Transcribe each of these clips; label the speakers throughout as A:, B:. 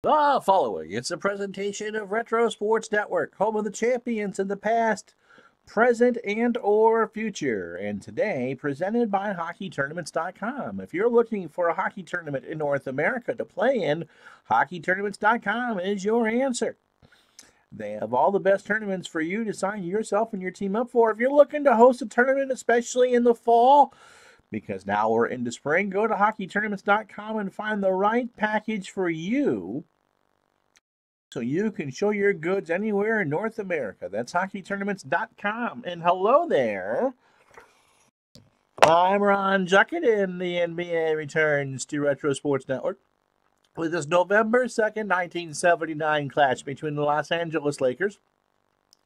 A: Following, it's a presentation of Retro Sports Network, home of the champions in the past, present, and or future. And today, presented by HockeyTournaments.com. If you're looking for a hockey tournament in North America to play in, HockeyTournaments.com is your answer. They have all the best tournaments for you to sign yourself and your team up for. If you're looking to host a tournament, especially in the fall, because now we're into spring, go to HockeyTournaments.com and find the right package for you so you can show your goods anywhere in North America. That's HockeyTournaments.com. And hello there. I'm Ron Juckett, and the NBA returns to Retro Sports Network with this November 2nd, 1979 clash between the Los Angeles Lakers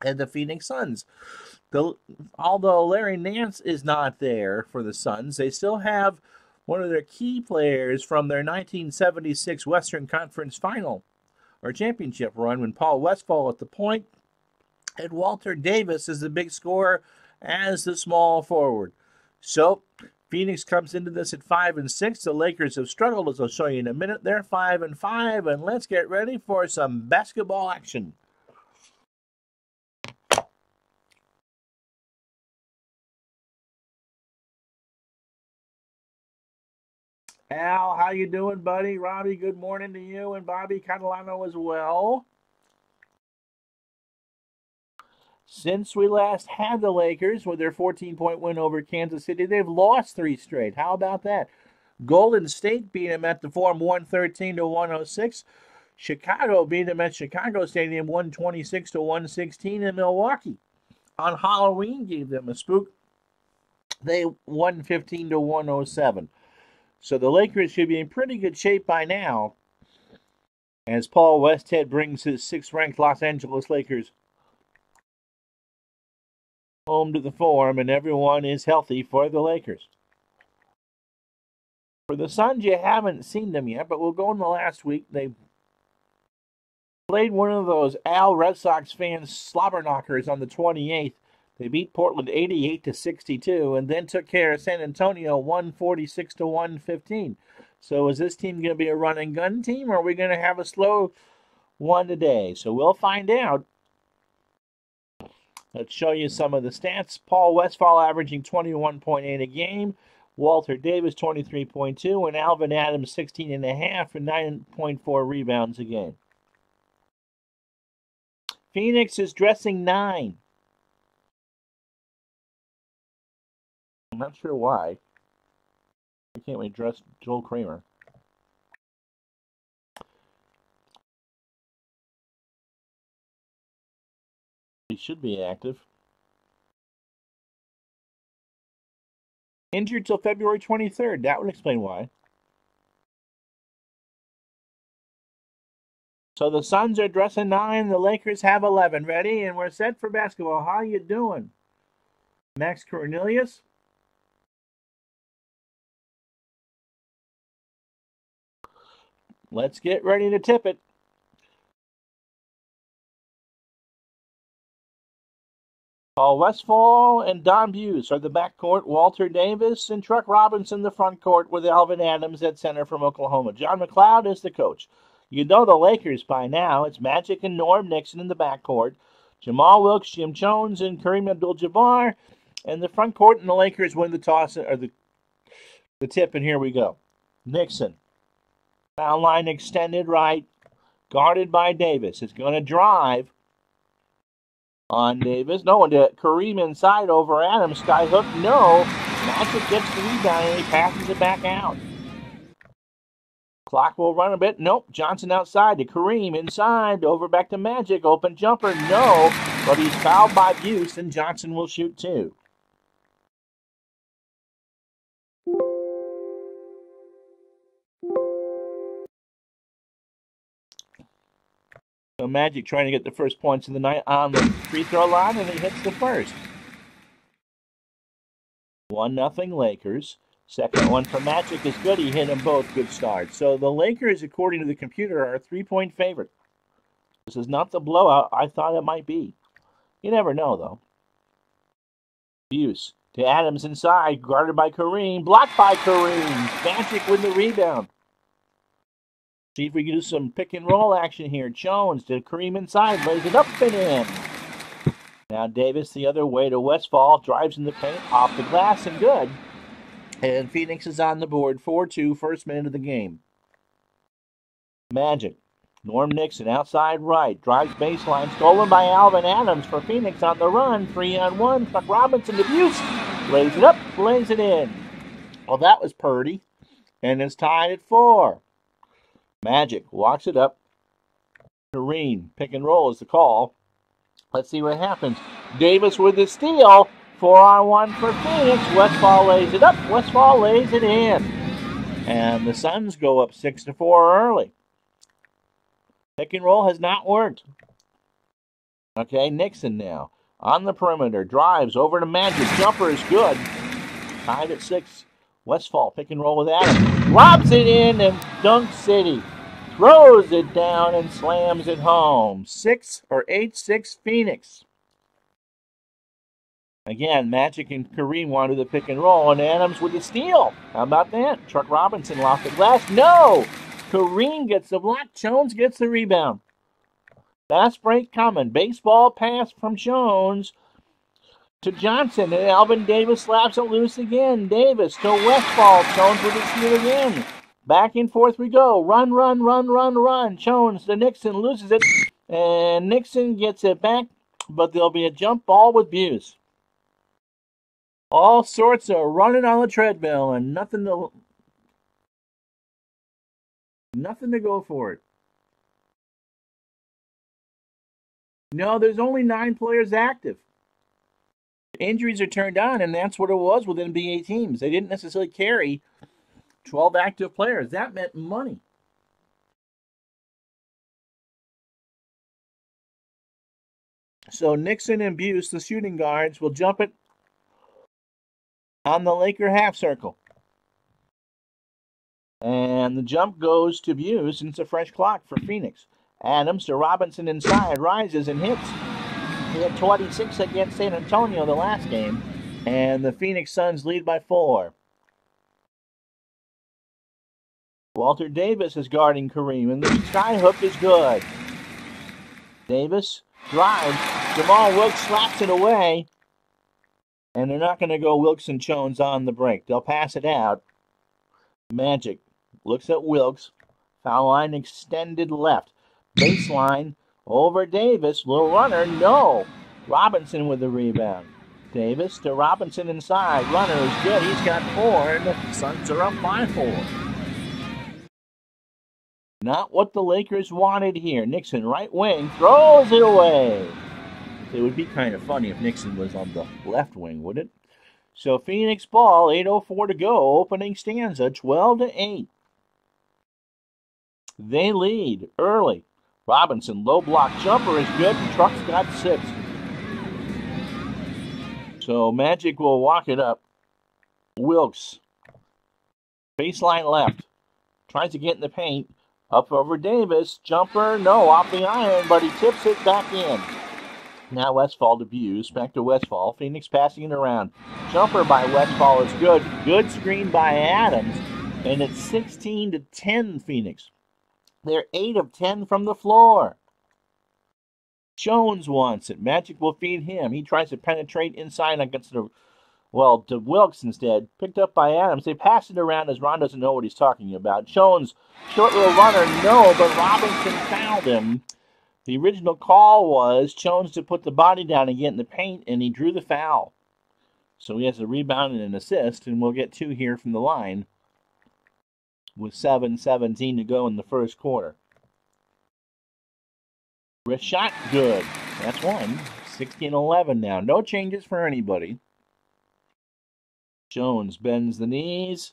A: and the Phoenix Suns. Although Larry Nance is not there for the Suns, they still have one of their key players from their 1976 Western Conference Final or championship run when Paul Westphal at the point and Walter Davis is the big scorer as the small forward. So Phoenix comes into this at 5-6. The Lakers have struggled, as I'll show you in a minute. They're 5-5, and let's get ready for some basketball action. Al, how you doing, buddy? Robbie, good morning to you, and Bobby Catalano as well. Since we last had the Lakers with their 14-point win over Kansas City, they've lost 3 straight. How about that? Golden State beat them at the Forum 113-106. Chicago beat them at Chicago Stadium 126-116, and Milwaukee on Halloween gave them a spook. They won 15-107. So the Lakers should be in pretty good shape by now as Paul Westhead brings his 6th-ranked Los Angeles Lakers home to the Forum, and everyone is healthy for the Lakers. For the Suns, you haven't seen them yet, but we'll go in the last week. They played one of those Al Red Sox fans slobber knockers on the 28th. They beat Portland 88-62 and then took care of San Antonio 146-115. So is this team going to be a run and gun team, or are we going to have a slow one today? So we'll find out. Let's show you some of the stats. Paul Westphal averaging 21.8 a game. Walter Davis 23.2 and Alvin Adams 16.5 and 9.4 rebounds a game. Phoenix is dressing 9. I'm not sure why. Why can't we dress Joel Kramer? He should be active. Injured till February 23rd. That would explain why. So the Suns are dressing 9. The Lakers have 11. Ready? And we're set for basketball. How you doing? Max Cornelius? Let's get ready to tip it. Paul Westphal and Don Buse are the backcourt. Walter Davis and Truck Robinson the front court with Alvin Adams at center from Oklahoma. John McLeod is the coach. You know the Lakers by now. It's Magic and Norm Nixon in the backcourt. Jamal Wilkes, Jim Jones, and Kareem Abdul-Jabbar. And the front court, and the Lakers win the toss or the tip, and here we go. Nixon. Foul line extended right. Guarded by Davis. It's going to drive on Davis. No, to Kareem inside over Adams. Skyhook, no. Magic gets the rebound and he passes it back out. Clock will run a bit. Nope. Johnson outside to Kareem inside. Over back to Magic. Open jumper, no. But he's fouled by Buse and Johnson will shoot 2. So Magic trying to get the first points of the night on the free throw line, and he hits the first. 1-0 Lakers. Second one for Magic is good. He hit them both. Good start. So the Lakers, according to the computer, are a 3-point favorite. This is not the blowout I thought it might be. You never know, though. Buse to Adams inside, guarded by Kareem. Blocked by Kareem. Magic with the rebound. See if we can do some pick and roll action here. Jones to Kareem inside, lays it up and in. Now Davis the other way to Westfall, drives in the paint, off the glass and good. And Phoenix is on the board, 4-2, first minute of the game. Magic. Norm Nixon outside right, drives baseline, stolen by Alvin Adams for Phoenix on the run, 3-on-1. Chuck Robinson to Buse, lays it up, lays it in. Well, that was Purdy, and it's tied at 4. Magic walks it up. Kareem, pick and roll is the call. Let's see what happens. Davis with the steal, 4-on-1 for Phoenix. Westfall lays it up, Westfall lays it in. And the Suns go up 6-4 early. Pick and roll has not worked. Okay, Nixon now. On the perimeter, drives over to Magic. Jumper is good. Tied at 6. Westfall, pick and roll with Adams. Lobs it in and Dunk City. Throws it down and slams it home. 8-6 Phoenix. Again, Magic and Kareem wanted the pick and roll, and Adams with the steal. How about that? Chuck Robinson lost the glass. No! Kareem gets the block. Jones gets the rebound. Fast break coming. Baseball pass from Jones to Johnson. And Alvin Davis slaps it loose again. Davis to Westfall. Jones with the steal again. Back and forth we go. Run, run, run, run, run. Jones to Nixon. Loses it. And Nixon gets it back. But there'll be a jump ball with Buse. All sorts of running on the treadmill and nothing to go for it. No, there's only 9 players active. Injuries are turned on, and that's what it was with NBA teams. They didn't necessarily carry 12 active players. That meant money. So Nixon and Buse, the shooting guards, will jump it on the Laker half circle. And the jump goes to Buse, and it's a fresh clock for Phoenix. Adams to Robinson inside, rises and hits. He had 26 against San Antonio the last game, and the Phoenix Suns lead by 4. Walter Davis is guarding Kareem, and the skyhook is good. Davis drives. Jamal Wilkes slaps it away, and they're not going to go Wilkes and Jones on the break. They'll pass it out. Magic looks at Wilkes. Foul line extended left. Baseline over Davis. Little runner. No. Robinson with the rebound. Davis to Robinson inside. Runner is good. He's got 4. And the Suns are up by 4. Not what the Lakers wanted here. Nixon, right wing, throws it away. It would be kind of funny if Nixon was on the left wing, would it? So Phoenix ball, 8:04 to go. Opening stanza, 12-8. They lead early. Robinson, low block jumper is good. Truck's got 6. So Magic will walk it up. Wilkes, baseline left. Tries to get in the paint. Up over Davis. Jumper, no, off the iron, but he tips it back in. Now Westfall to Buse. Back to Westfall. Phoenix passing it around. Jumper by Westfall is good. Good screen by Adams. And it's 16-10 Phoenix. They're 8 of 10 from the floor. Jones wants it. Magic will feed him. He tries to penetrate inside against to Wilkes instead. Picked up by Adams. They pass it around as Ron doesn't know what he's talking about. Jones, short little runner, no, but Robinson fouled him. The original call was Jones to put the body down and get in the paint, and he drew the foul. So he has a rebound and an assist, and we'll get 2 here from the line with 7:17 to go in the first quarter. Wrist shot, good. That's 1. 16-11 now. No changes for anybody. Jones bends the knees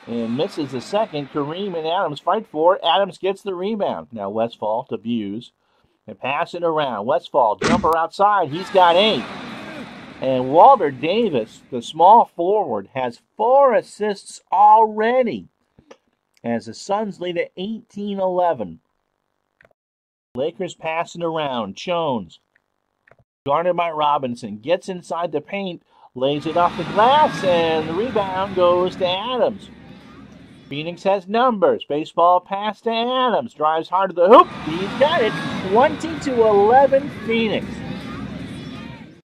A: and misses the second. Kareem and Adams fight for it. Adams gets the rebound. Now Westfall to Buse. And pass it around. Westfall, jumper outside. He's got 8. And Walter Davis, the small forward, has 4 assists already. As the Suns lead at 18-11. Lakers passing around. Jones, guarded by Robinson, gets inside the paint, lays it off the glass, and the rebound goes to Adams. Phoenix has numbers. Baseball pass to Adams. Drives hard to the hoop. He's got it. 20-11 Phoenix.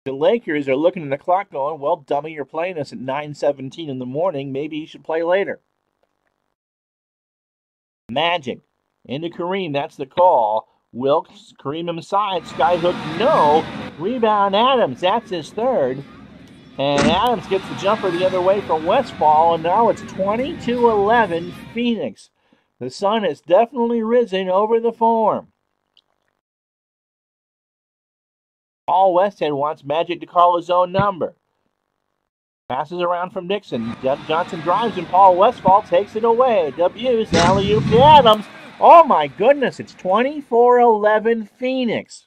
A: The Lakers are looking at the clock going, well, dummy, you're playing us at 9:17 in the morning. Maybe you should play later. Magic. Into Kareem. That's the call. Wilkes, Kareem inside. Skyhook, no. Rebound Adams. That's his third. And Adams gets the jumper the other way from Westfall, and now it's 20-11 Phoenix. The sun has definitely risen over the form. Paul Westhead wants Magic to call his own number. Passes around from Nixon. Johnson drives, and Paul Westfall takes it away. W's, alley-oop to Adams. Oh, my goodness, it's 24-11 Phoenix.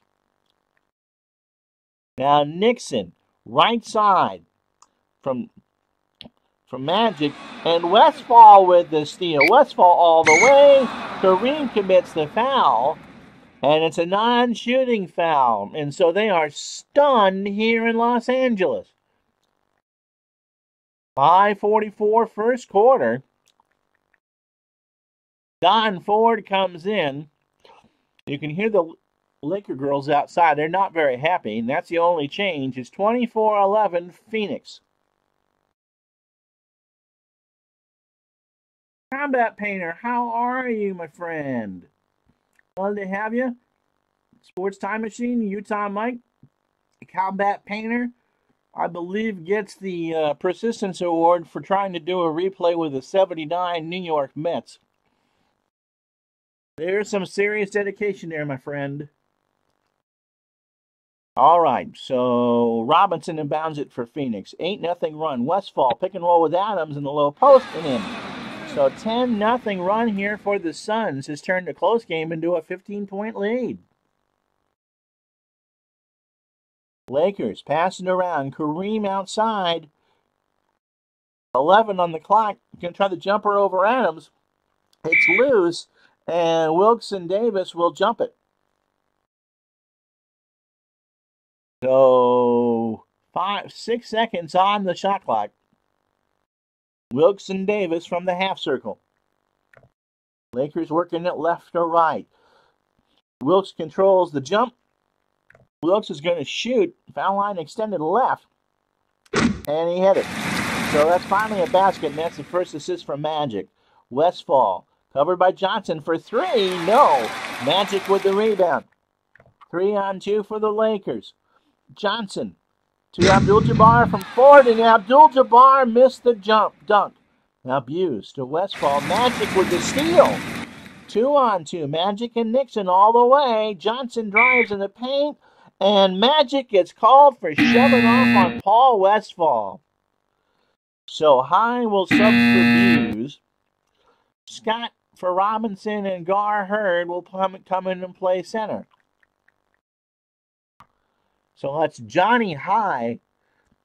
A: Now Nixon, right side from Magic, and Westfall with the steal. Westfall all the way. Kareem commits the foul, and it's a non-shooting foul. And so they are stunned here in Los Angeles. 5:44 first quarter. Don Ford comes in. You can hear the Laker girls outside. They're not very happy, and that's the only change. It's 24-11 Phoenix. Combat Painter, how are you, my friend? Glad to have you. Sports Time Machine, Utah Mike. Combat Painter, I believe, gets the Persistence Award for trying to do a replay with the 79 New York Mets. There's some serious dedication there, my friend. All right, so Robinson inbounds it for Phoenix. 8-0 run. Westfall pick and roll with Adams in the low post and in. So 10-0 run here for the Suns has turned a close game into a 15-point lead. Lakers passing around. Kareem outside. 11 on the clock. Going to try the jumper over Adams. It's loose, and Wilkes and Davis will jump it. So 6 seconds on the shot clock. Wilkes and Davis from the half circle. Lakers working it left to right. Wilkes controls the jump. Wilkes is going to shoot. Foul line extended left. And he hit it. So that's finally a basket, and that's the first assist from Magic. Westfall covered by Johnson for three. No. Magic with the rebound. 3-on-2 for the Lakers. Johnson to Abdul-Jabbar from Ford, and Abdul-Jabbar missed the dunk. Now Buse to Westfall. Magic with the steal. 2-on-2. Magic and Nixon all the way. Johnson drives in the paint, and Magic gets called for shoving off on Paul Westfall. So High will sub for Buse. Scott for Robinson, and Gar Hurd will come in and play center. So that's Johnny High.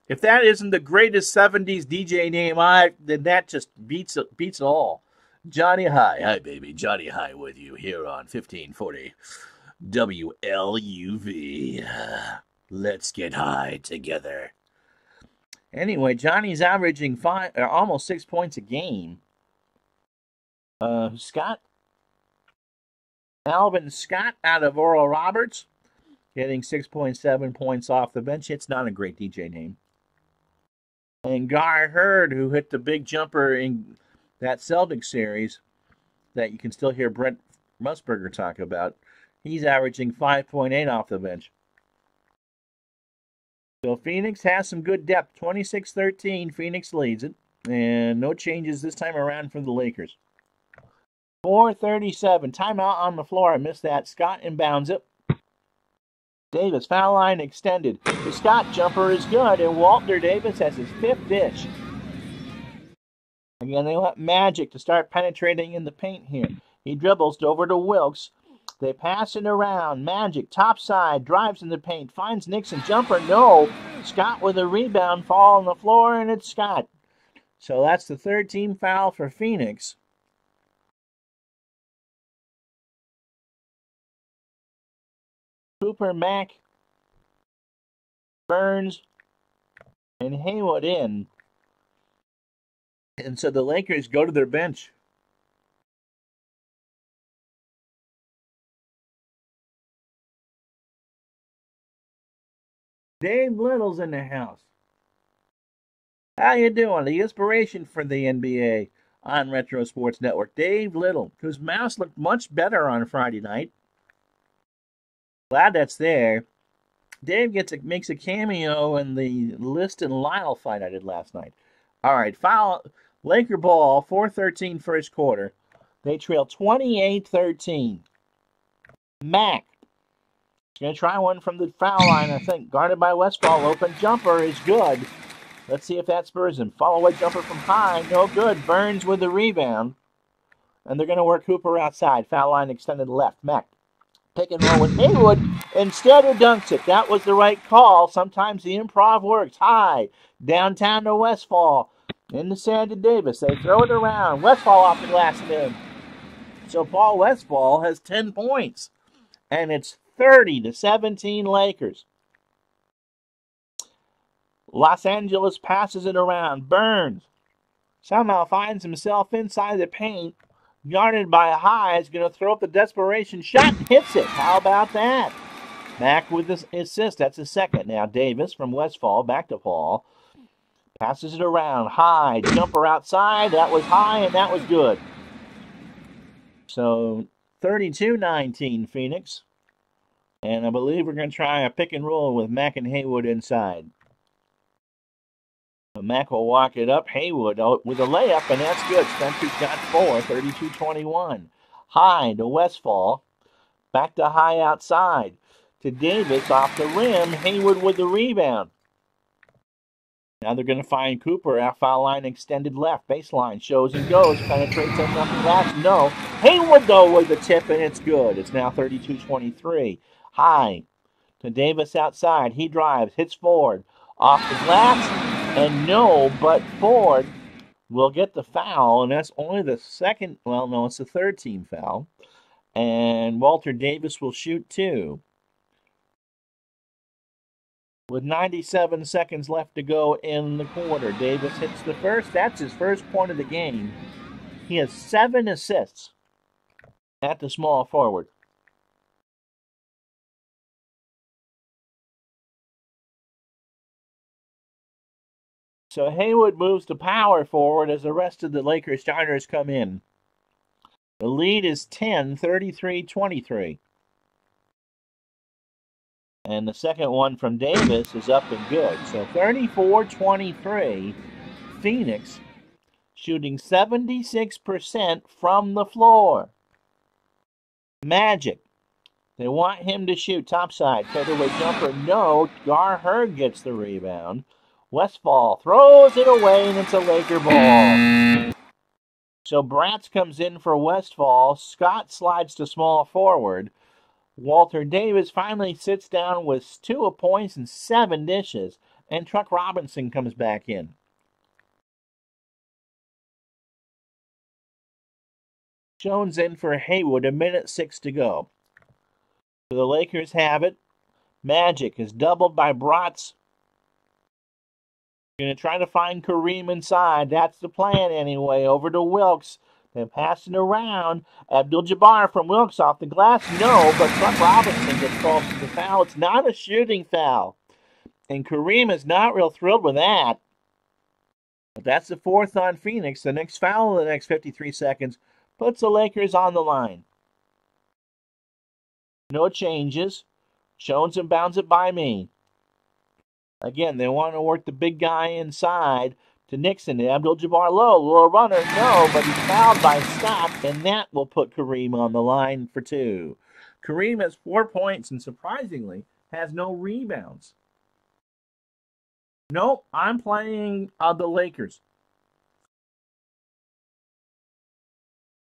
A: If that isn't the greatest 70s DJ name, then that just beats it all. Johnny High. Hi, baby. Johnny High with you here on 1540 WLUV. Let's get high together. Anyway, Johnny's averaging almost 6 points a game. Alvin Scott out of Oral Roberts, getting 6.7 points off the bench. It's not a great DJ name. And Gar Hurd, who hit the big jumper in that Celtics series that you can still hear Brent Musburger talk about, he's averaging 5.8 off the bench. So Phoenix has some good depth. 26-13, Phoenix leads it. And no changes this time around for the Lakers. 4:37, timeout on the floor. I missed that. Scott inbounds it. Davis, foul line extended. The Scott jumper is good, and Walter Davis has his fifth dish. Again, they want Magic to start penetrating in the paint here. He dribbles over to Wilkes. They pass it around. Magic, top side, drives in the paint, finds Nixon. Jumper, no. Scott with a rebound, fall on the floor, and it's Scott. So that's the third team foul for Phoenix. Cooper, Mack, Burns, and Haywood in. And so the Lakers go to their bench. Dave Little's in the house. How you doing? The inspiration for the NBA on Retro Sports Network. Dave Little, whose mouse looked much better on Friday night. Glad that's there. Dave makes a cameo in the List and Lyle fight I did last night. All right, foul. Laker ball, 4:13 first quarter. They trail 28-13. Mack going to try one from the foul line, I think. Guarded by Westfall. Open jumper is good. Let's see if that spurs him. Follow-away jumper from high. No good. Burns with the rebound. And they're going to work Hooper outside. Foul line extended left. Mack. Pick and roll with Haywood. Instead of dunks it. That was the right call. Sometimes the improv works. High. Downtown to Westfall. Into Sandy Davis. They throw it around. Westfall off the glass and in. So Paul Westfall has 10 points. And it's 30-17 Lakers. Los Angeles passes it around. Burns somehow finds himself inside the paint. Guarded by High. Is going to throw up the desperation shot and hits it. How about that? Mack with the assist. That's his second. Now Davis from Westfall. Back to Paul. Passes it around. High. Jumper outside. That was high and that was good. So 32-19 Phoenix. And I believe we're going to try a pick and roll with Mack and Haywood inside. Mack will walk it up. Haywood with a layup, and that's good. Spencer's got 4, 32-21. High to Westfall. Back to High outside. To Davis off the rim. Haywood with the rebound. Now they're going to find Cooper at foul line extended left. Baseline shows and goes. Penetrates on nothing last. No. Haywood, though, with the tip, and it's good. It's now 32-23. High to Davis outside. He drives. Hits forward. Off the glass. And no, but Ford will get the foul, and that's only the second. Well, no, it's the third team foul. And Walter Davis will shoot 2. With 97 seconds left to go in the quarter, Davis hits the first. That's his first point of the game. He has 7 assists at the small forward. So Haywood moves to power forward as the rest of the Lakers starters come in. The lead is 10, 33-23. And the second one from Davis is up and good. So 34-23, Phoenix shooting 76% from the floor. Magic. They want him to shoot topside. Fadeaway jumper, no. Gar-Herg gets the rebound. Westfall throws it away, and it's a Laker ball. So Bratz comes in for Westfall. Scott slides to small forward. Walter Davis finally sits down with 2 points and 7 dishes. And Truck Robinson comes back in. Jones in for Haywood, 1:06 to go. So the Lakers have it. Magic is doubled by Bratz. Going to try to find Kareem inside. That's the plan anyway. Over to Wilkes. They're passing around. Abdul-Jabbar from Wilkes off the glass. No, but Truck Robinson gets called for the foul. It's not a shooting foul. And Kareem is not real thrilled with that. But that's the 4th on Phoenix. The next foul in the next 53 seconds puts the Lakers on the line. No changes. Jones inbounds it by me. Again, they want to work the big guy inside to Nixon. Abdul-Jabbar low. Little runner. No, but he's fouled by Scott, and that will put Kareem on the line for 2. Kareem has 4 points and, surprisingly, has no rebounds. Nope, I'm playing the Lakers.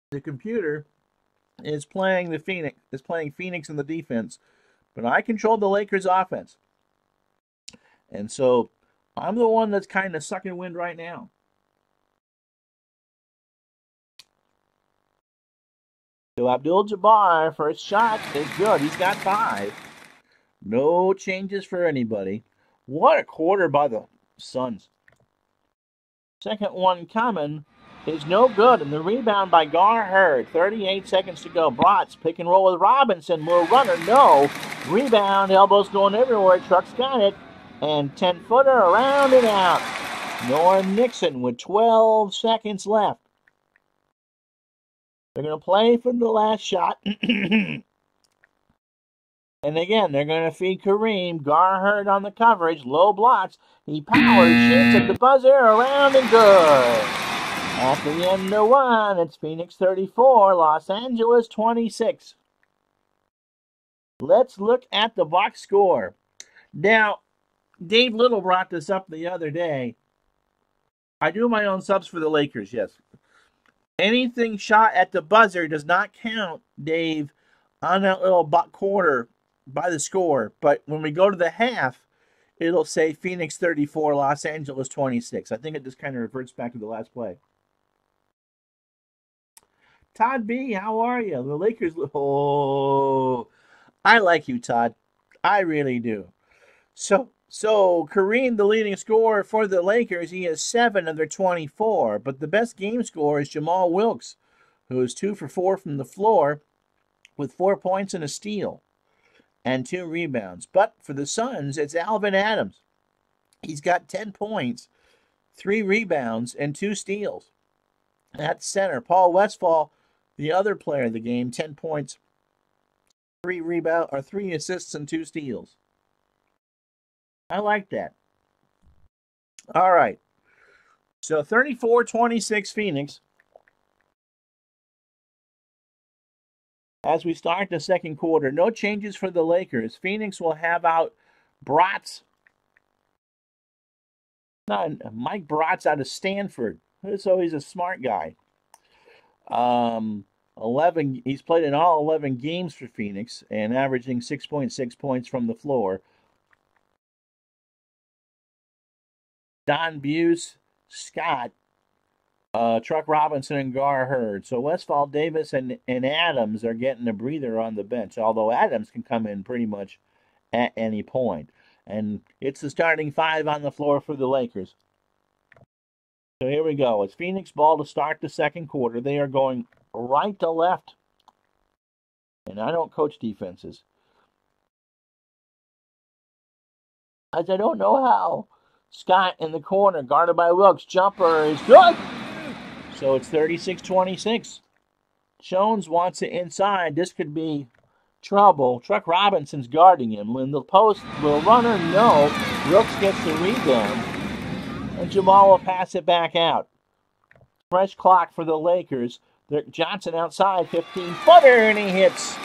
A: The computer is playing Phoenix in the defense, but I control the Lakers offense. And so I'm the one that's kind of sucking wind right now. So Abdul-Jabbar, first shot is good. He's got 5. No changes for anybody. What a quarter by the Suns. Second one coming is no good. And the rebound by Gar-Herg. 38 seconds to go. Bratz pick and roll with Robinson. Little runner, no. Rebound, elbows going everywhere. Truck's got it. And 10-footer around and out. Norm Nixon with 12 seconds left. They're going to play for the last shot. And again, they're going to feed Kareem. Garherd on the coverage. Low blocks. He powers, shoots at the buzzer, around and good. At the end of one, it's Phoenix 34, Los Angeles 26. Let's look at the box score. Now, Dave Little brought this up the other day. I do my own subs for the Lakers, yes. Anything shot at the buzzer does not count, Dave, on that little quarter by the score. But when we go to the half, it'll say Phoenix 34, Los Angeles 26. I think it just kind of reverts back to the last play. Todd B., how are you? The Lakers. Oh, I like you, Todd. I really do. So Kareem, the leading scorer for the Lakers, he has 7 of their 24. But the best game scorer is Jamal Wilkes, who is 2 for 4 from the floor with 4 points and a steal and 2 rebounds. But for the Suns, it's Alvin Adams. He's got 10 points, 3 rebounds, and 2 steals. At center, Paul Westphal, the other player of the game, 10 points, 3 assists, and 2 steals. I like that. All right. So 34-26 Phoenix. As we start the second quarter, no changes for the Lakers. Phoenix will have out Mike Bratz out of Stanford. So he's a smart guy. 11. He's played in all 11 games for Phoenix and averaging 6.6 points from the floor. Don Buse, Scott, Truck Robinson, and Garherd. So Westphal, Davis, and Adams are getting a breather on the bench, although Adams can come in pretty much at any point. And it's the starting 5 on the floor for the Lakers. So here we go. It's Phoenix ball to start the second quarter. They are going right to left. And I don't coach defenses. As I don't know how. Scott in the corner, guarded by Wilkes. Jumper is good. So it's 36-26. Jones wants it inside. This could be trouble. Truck Robinson's guarding him. In the post, will runner? No. Wilkes gets the rebound. And Jamal will pass it back out. Fresh clock for the Lakers. Johnson outside, 15-footer, and he hits.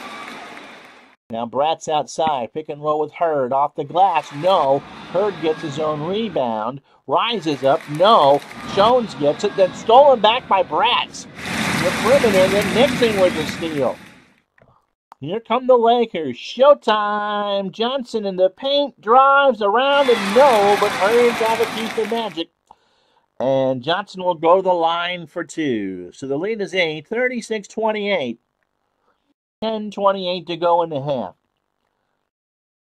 A: Now Bratz outside, pick and roll with Hurd. Off the glass, no. Hurd gets his own rebound. Rises up, no. Jones gets it, then stolen back by Bratz. The perimeter, then Nixon with the steal. Here come the Lakers. Showtime. Johnson in the paint, drives around, and no, but Hurd's got to keep the magic. And Johnson will go to the line for 2. So the lead is 8, 36-28. 10:28 to go in the half.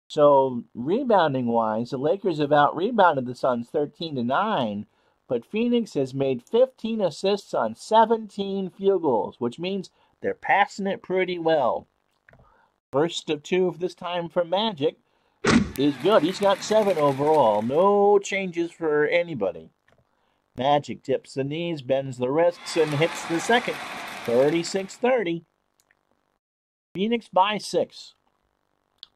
A: So rebounding-wise, the Lakers have out-rebounded the Suns 13-9, but Phoenix has made 15 assists on 17 field goals, which means they're passing it pretty well. First of 2 this time for Magic is good. He's got 7 overall. No changes for anybody. Magic tips the knees, bends the wrists, and hits the second. 36-30. Phoenix by 6.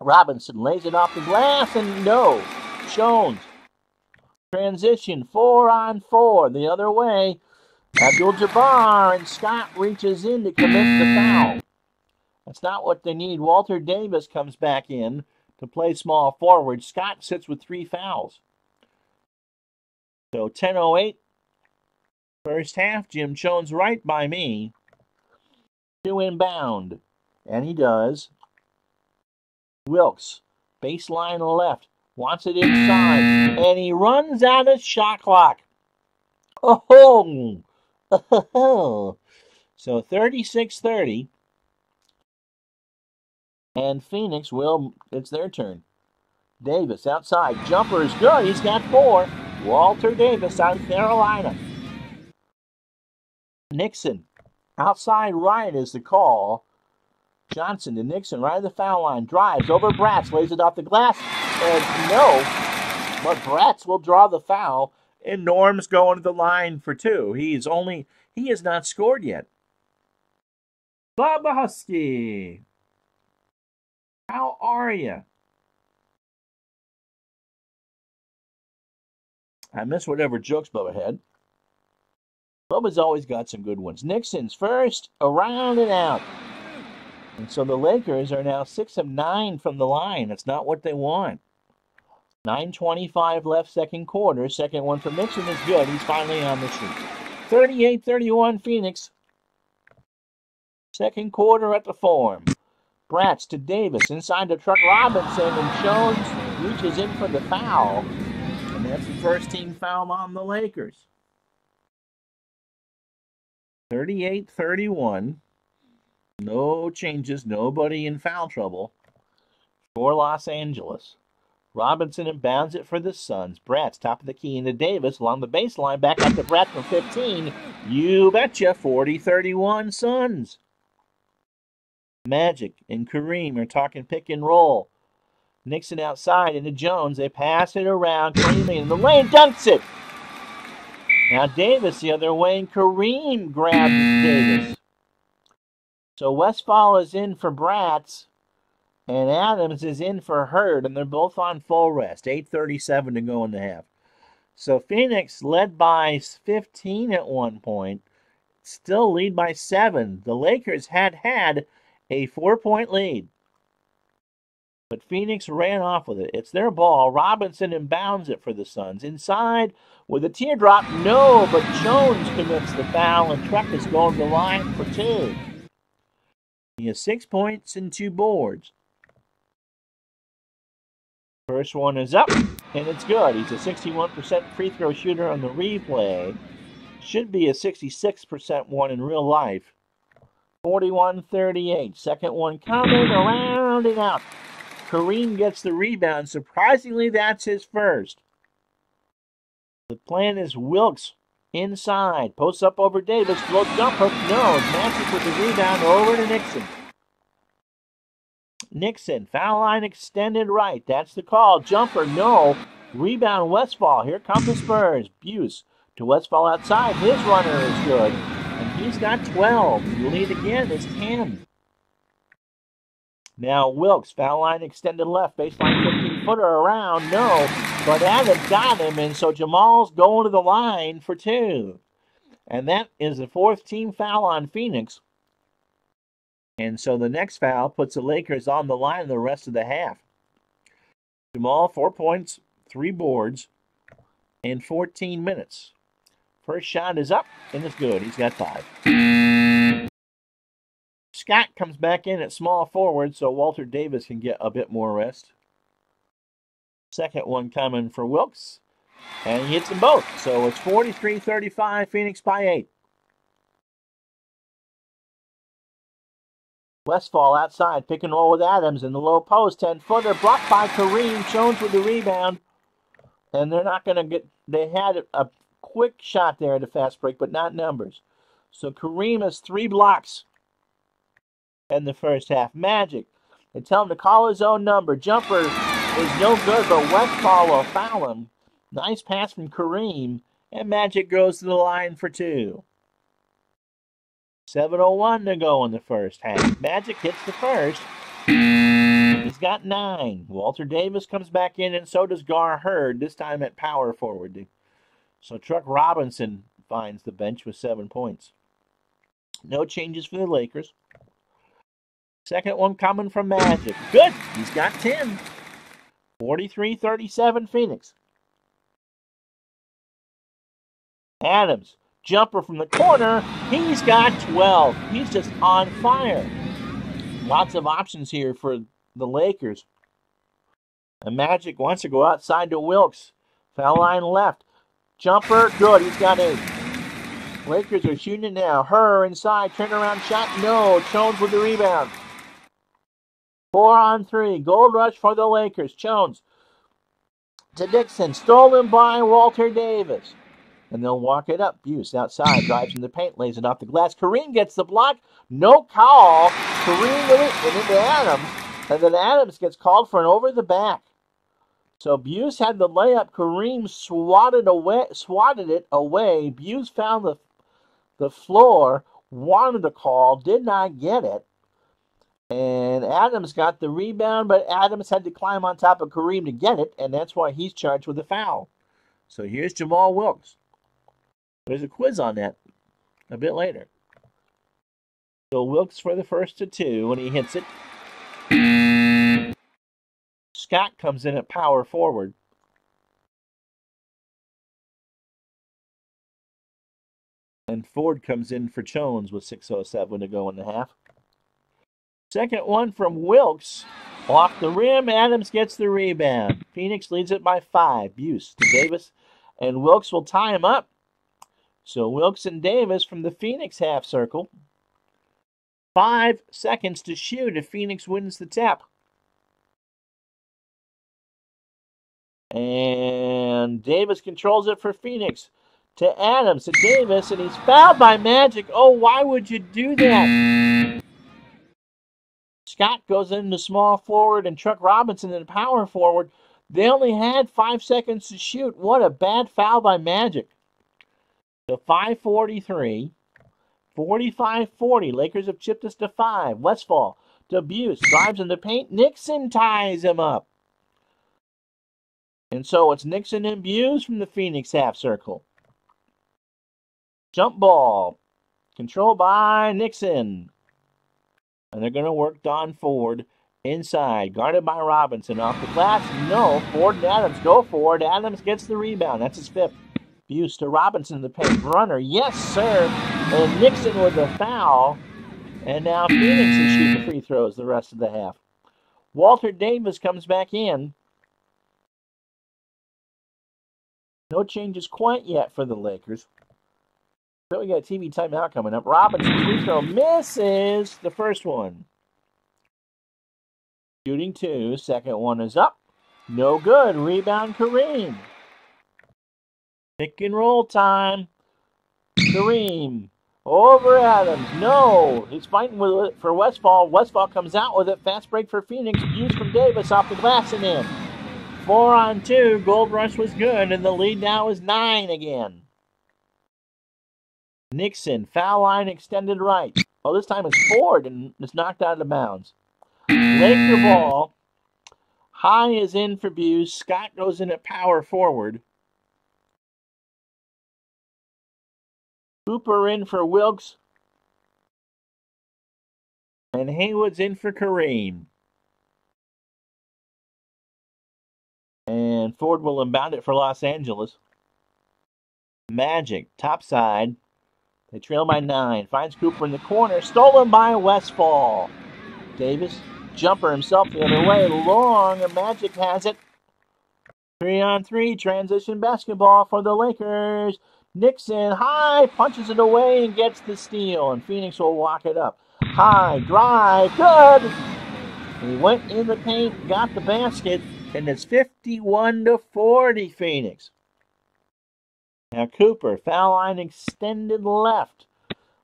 A: Robinson lays it off the glass, and no. Jones. Transition, 4-on-4. The other way. Abdul-Jabbar, and Scott reaches in to commit the foul. That's not what they need. Walter Davis comes back in to play small forward. Scott sits with 3 fouls. So 10:08. First half, Jim Jones right by me. 2 inbound. And he does. Wilkes, baseline left, wants it inside, and he runs out of shot clock. Oh! So 36-30. And Phoenix it's their turn. Davis outside, jumper is good, he's got 4. Walter Davis, South Carolina. Nixon, outside right is the call. Johnson to Nixon, right at the foul line, drives over Bratz, lays it off the glass, and no. But Bratz will draw the foul, and Norm's going to the line for 2. He has not scored yet. Bubba Husky, how are you? I miss whatever jokes Bubba had. Bubba's always got some good ones. Nixon's first, around and out. And so the Lakers are now 6 of 9 from the line. That's not what they want. 9:25 left, second quarter. Second one from Nixon is good. He's finally on the sheet. 38-31 Phoenix. Second quarter at the Forum. Bratz to Davis. Inside to Truck Robinson, and Jones reaches in for the foul. And that's the first team foul on the Lakers. 38-31. No changes. Nobody in foul trouble for Los Angeles. Robinson inbounds it for the Suns. Bratz top of the key into Davis along the baseline. Back up to Bratz from 15. You betcha. 40-31 Suns. Magic and Kareem are talking pick and roll. Nixon outside into Jones. They pass it around. Kareem in the lane. Dunks it. Now Davis the other way, and Kareem grabs Davis. So Westphal is in for Bratz, and Adams is in for Hurd, and they're both on full rest. 8:37 to go in the half. So Phoenix led by 15 at one point, still lead by 7. The Lakers had a 4-point lead, but Phoenix ran off with it. It's their ball. Robinson inbounds it for the Suns. Inside with a teardrop. No, but Jones commits the foul, and Truck is going to the line for 2. He has 6 points and 2 boards. First one is up, and it's good. He's a 61% free throw shooter on the replay. Should be a 66% one in real life. 41-38. Second one coming around and out. Kareem gets the rebound. Surprisingly, that's his first. The plan is Wilkes inside. Posts up over Davis. Float jumper. No. Magic with the rebound over to Nixon. Nixon. Foul line extended right. That's the call. Jumper. No. Rebound Westphal. Here come the Spurs. Buse to Westphal outside. His runner is good. And he's got 12. The lead again is 10. Now Wilkes. Foul line extended left. Baseline 15-footer around. No. But Adams got him, and so Jamal's going to the line for 2. And that is the 4th team foul on Phoenix. And so the next foul puts the Lakers on the line the rest of the half. Jamal, 4 points, 3 boards, in 14 minutes. First shot is up, and it's good. He's got 5. Scott comes back in at small forward, so Walter Davis can get a bit more rest. Second one coming for Wilkes, and he hits them both. So it's 43-35, Phoenix by 8. Westphal outside, pick and roll with Adams in the low post. 10-footer blocked by Kareem. Jones with the rebound. And they're not going to get, they had a quick shot there at a fast break, but not numbers. So Kareem has 3 blocks in the first half. Magic. They tell him to call his own number. Jumper is no good, but Westphal will foul him. Nice pass from Kareem, and Magic goes to the line for 2. 7:01 to go in the first half. Magic hits the first. He's got 9. Walter Davis comes back in, and so does Gar Hurd, this time at power forward. So Truck Robinson finds the bench with 7 points. No changes for the Lakers. Second one coming from Magic. Good. He's got 10. 43-37 Phoenix. Adams. Jumper from the corner. He's got 12. He's just on fire. Lots of options here for the Lakers. And Magic wants to go outside to Wilkes. Foul line left. Jumper. Good. He's got 8. Lakers are shooting it now. Her inside. Turnaround shot. No. Jones with the rebound. 4-on-3. Gold rush for the Lakers. Jones to Dixon. Stolen by Walter Davis. And they'll walk it up. Buse outside. Drives in the paint. Lays it off the glass. Kareem gets the block. No call. Kareem with it. And into Adams. And then Adams gets called for an over the back. So Buse had the layup. Kareem swatted it away. Buse found the floor, wanted the call, did not get it. And Adams got the rebound, but Adams had to climb on top of Kareem to get it, and that's why he's charged with a foul. So here's Jamal Wilkes. There's a quiz on that a bit later. So Wilkes for the first to two when he hits it. Scott comes in at power forward. And Ford comes in for Jones with 6:07 to go in the half. Second one from Wilkes. Off the rim, Adams gets the rebound. Phoenix leads it by 5. Buse to Davis, and Wilkes will tie him up. So Wilkes and Davis from the Phoenix half circle. 5 seconds to shoot if Phoenix wins the tap. And Davis controls it for Phoenix. To Adams, to Davis, and he's fouled by Magic. Oh, why would you do that? Scott goes into small forward and Chuck Robinson in power forward. They only had 5 seconds to shoot. What a bad foul by Magic. So 5:43. 45-40. Lakers have chipped us to 5. Westfall to Buse. Drives in the paint. Nixon ties him up. And so it's Nixon and Buse from the Phoenix half circle. Jump ball. Controlled by Nixon. And they're going to work Don Ford inside. Guarded by Robinson. Off the glass. No. Ford and Adams go for it. Adams gets the rebound. That's his 5th. Buse to Robinson in the paint. Runner. Yes, sir. And Nixon with the foul. And now Phoenix is shooting free throws the rest of the half. Walter Davis comes back in. No changes quite yet for the Lakers. But we got a TV timeout coming up. Robinson free throw misses the first one. Shooting 2. Second one is up. No good. Rebound Kareem. Pick and roll time. Kareem. Over Adams. No. He's fighting with it for Westfall. Westfall comes out with it. Fast break for Phoenix. Buse from Davis off the glass and in. 4-on-2. Gold Rush was good, and the lead now is 9 again. Nixon. Foul line extended right. Oh, this time it's Ford, and it's knocked out of bounds. Laker ball. High is in for Buse. Scott goes in at power forward. Cooper in for Wilkes. And Haywood's in for Kareem. And Ford will inbound it for Los Angeles. Magic, top side. They trail by 9. Finds Cooper in the corner. Stolen by Westfall. Davis, jumper himself the other way. Long, and Magic has it. 3-on-3, transition basketball for the Lakers. Nixon, high, punches it away and gets the steal. And Phoenix will walk it up. High, drive, good. He went in the paint, got the basket, and it's 51-40 Phoenix. Now Cooper, foul line extended left.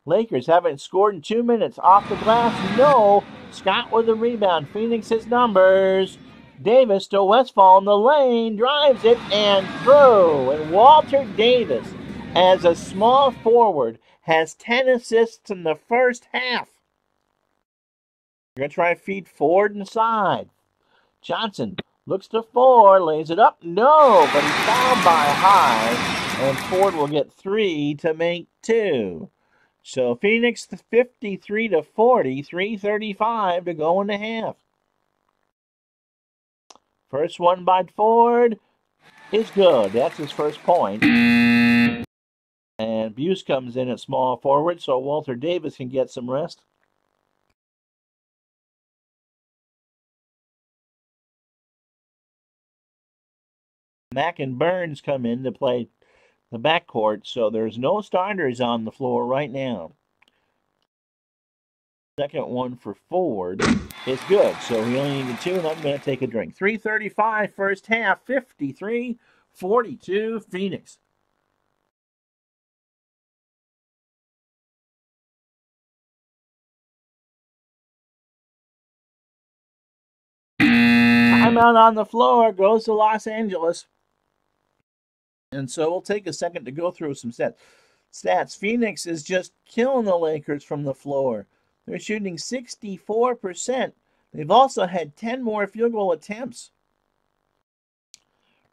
A: Lakers haven't scored in 2 minutes. Off the glass, no. Scott with the rebound. Phoenix his numbers. Davis to Westfall in the lane, drives it and through. And Walter Davis, as a small forward, has 10 assists in the first half. You're going to try to feed Ford inside. Johnson looks to Ford, lays it up. No, but he's fouled by High, and Ford will get 3 to make 2. So Phoenix 53-40, 3:35 to go in the half. First one by Ford is good. That's his first point. And Buse comes in at small forward, so Walter Davis can get some rest. Mack and Burns come in to play the backcourt, so there's no starters on the floor right now. Second one for Ford is good, so he only needed 2, and I'm going to take a drink. 3:35 first half, 53-42 Phoenix. Timeout on the floor goes to Los Angeles. And so we'll take a second to go through some stats. Phoenix is just killing the Lakers from the floor. They're shooting 64%. They've also had 10 more field goal attempts.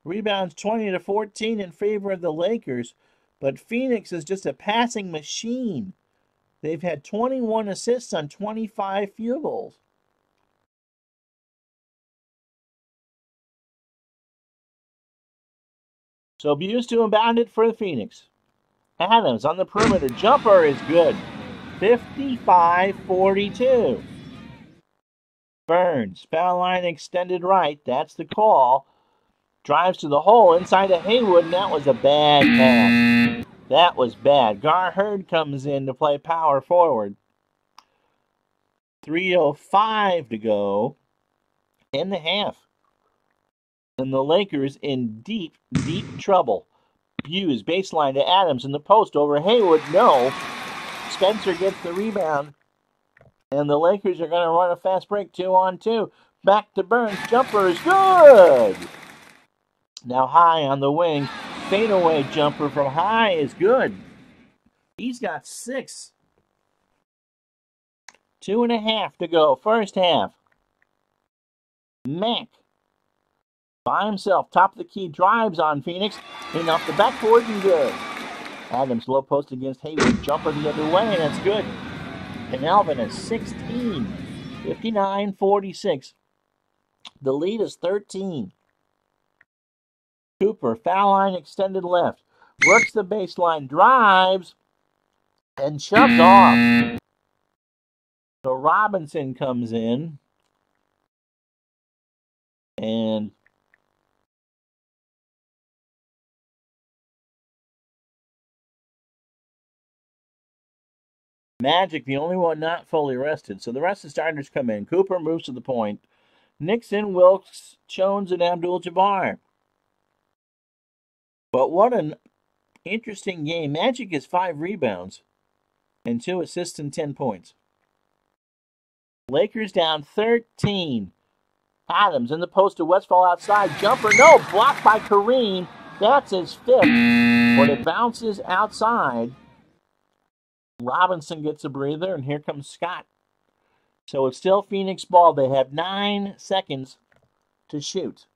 A: Rebounds 20-14 in favor of the Lakers, but Phoenix is just a passing machine. They've had 21 assists on 25 field goals. So abused to inbound it for the Phoenix. Adams on the perimeter. Jumper is good. 55-42. Burns, foul line extended right. That's the call. Drives to the hole inside of Haywood, and that was a bad pass. That was bad. Gar Hurd comes in to play power forward. 3:05 to go in the half. And the Lakers in deep, deep trouble. Hughes, baseline to Adams in the post over Haywood. No. Spencer gets the rebound. And the Lakers are going to run a fast break 2-on-2. Back to Burns. Jumper is good. Now High on the wing. Fadeaway jumper from High is good. He's got 6. 2.5 to go. First half. Mack. By himself. Top of the key. Drives on Phoenix. In off the backboard and good. Adams low post against Haywood. Jumper the other way and it's good. And Alvin is 16. 59-46. The lead is 13. Cooper, foul line extended left. Works the baseline, drives, and shoves off. So Robinson comes in. And Magic, the only one not fully rested. So the rest of the starters come in. Cooper moves to the point. Nixon, Wilkes, Jones, and Abdul-Jabbar. But what an interesting game. Magic has 5 rebounds and 2 assists and 10 points. Lakers down 13. Adams in the post to Westfall outside. Jumper, no. Blocked by Kareem. That's his 5th. But it bounces outside. Robinson gets a breather, and here comes Scott. So it's still Phoenix ball. They have 9 seconds to shoot.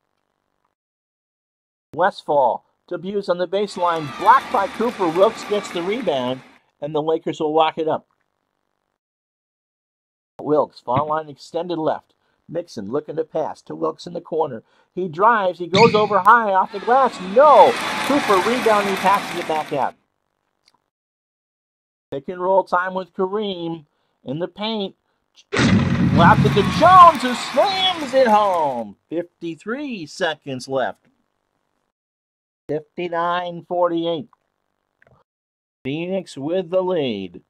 A: Westfall to Buse on the baseline. Blocked by Cooper. Wilkes gets the rebound, and the Lakers will walk it up. Wilkes, foul line extended left. Nixon looking to pass to Wilkes in the corner. He drives. He goes over High off the glass. No. Cooper rebounding, passes it back out. Pick and roll time with Kareem in the paint. Left it to Jones, who slams it home. 53 seconds left. 59-48. Phoenix with the lead.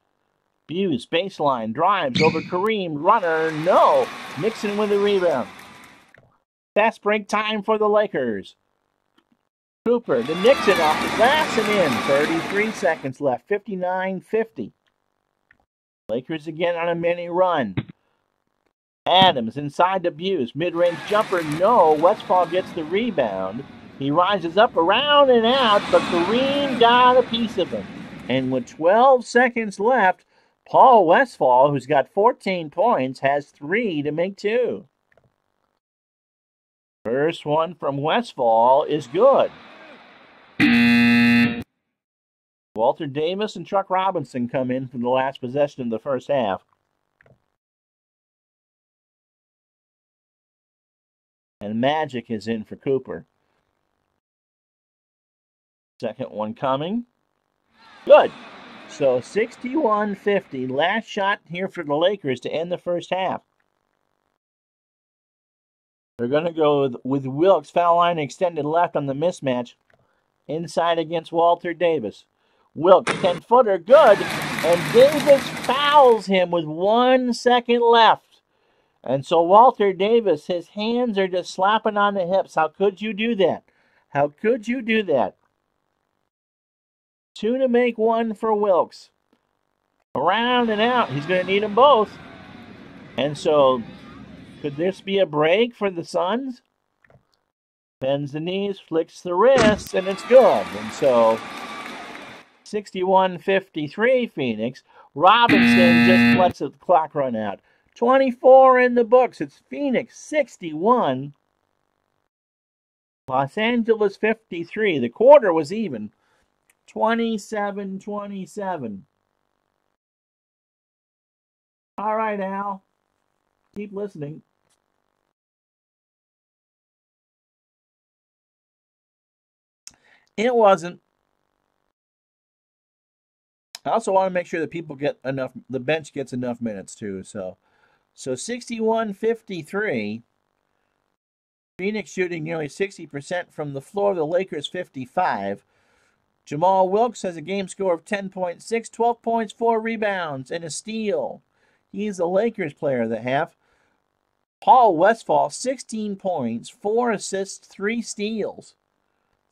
A: Buse, baseline, drives over Kareem. Runner, no. Nixon with the rebound. Fast break time for the Lakers. Cooper to Nixon off the glass and in. 33 seconds left. 59-50. Lakers again on a mini run. Adams inside to Buse. Mid-range jumper, no. Westfall gets the rebound. He rises up around and out, but Kareem got a piece of him. And with 12 seconds left, Paul Westfall, who's got 14 points, has 3 to make 2. First one from Westfall is good. Walter Davis and Chuck Robinson come in for the last possession of the first half. And Magic is in for Cooper. Second one coming. Good. So 61-50. Last shot here for the Lakers to end the first half. They're going to go with Wilkes, foul line extended left on the mismatch. Inside against Walter Davis. Wilkes, 10-footer, good. And Davis fouls him with 1 second left. And so Walter Davis, his hands are just slapping on the hips. How could you do that? How could you do that? 2 to make 1 for Wilkes. Around and out. He's going to need them both. And so, could this be a break for the Suns? Bends the knees, flicks the wrists, and it's good. And so 61-53 Phoenix. Robinson just lets the clock run out. 24 in the books. It's Phoenix 61. Los Angeles 53. The quarter was even. 27-27. All right, Al. Keep listening. It wasn't. I also want to make sure that people get enough, the bench gets enough minutes too. So 61-53. Phoenix shooting nearly 60% from the floor. The Lakers 55. Jamal Wilkes has a game score of 10.6, 12 points, 4 rebounds, and a steal. He's the Lakers player of the half. Paul Westphal, 16 points, 4 assists, 3 steals,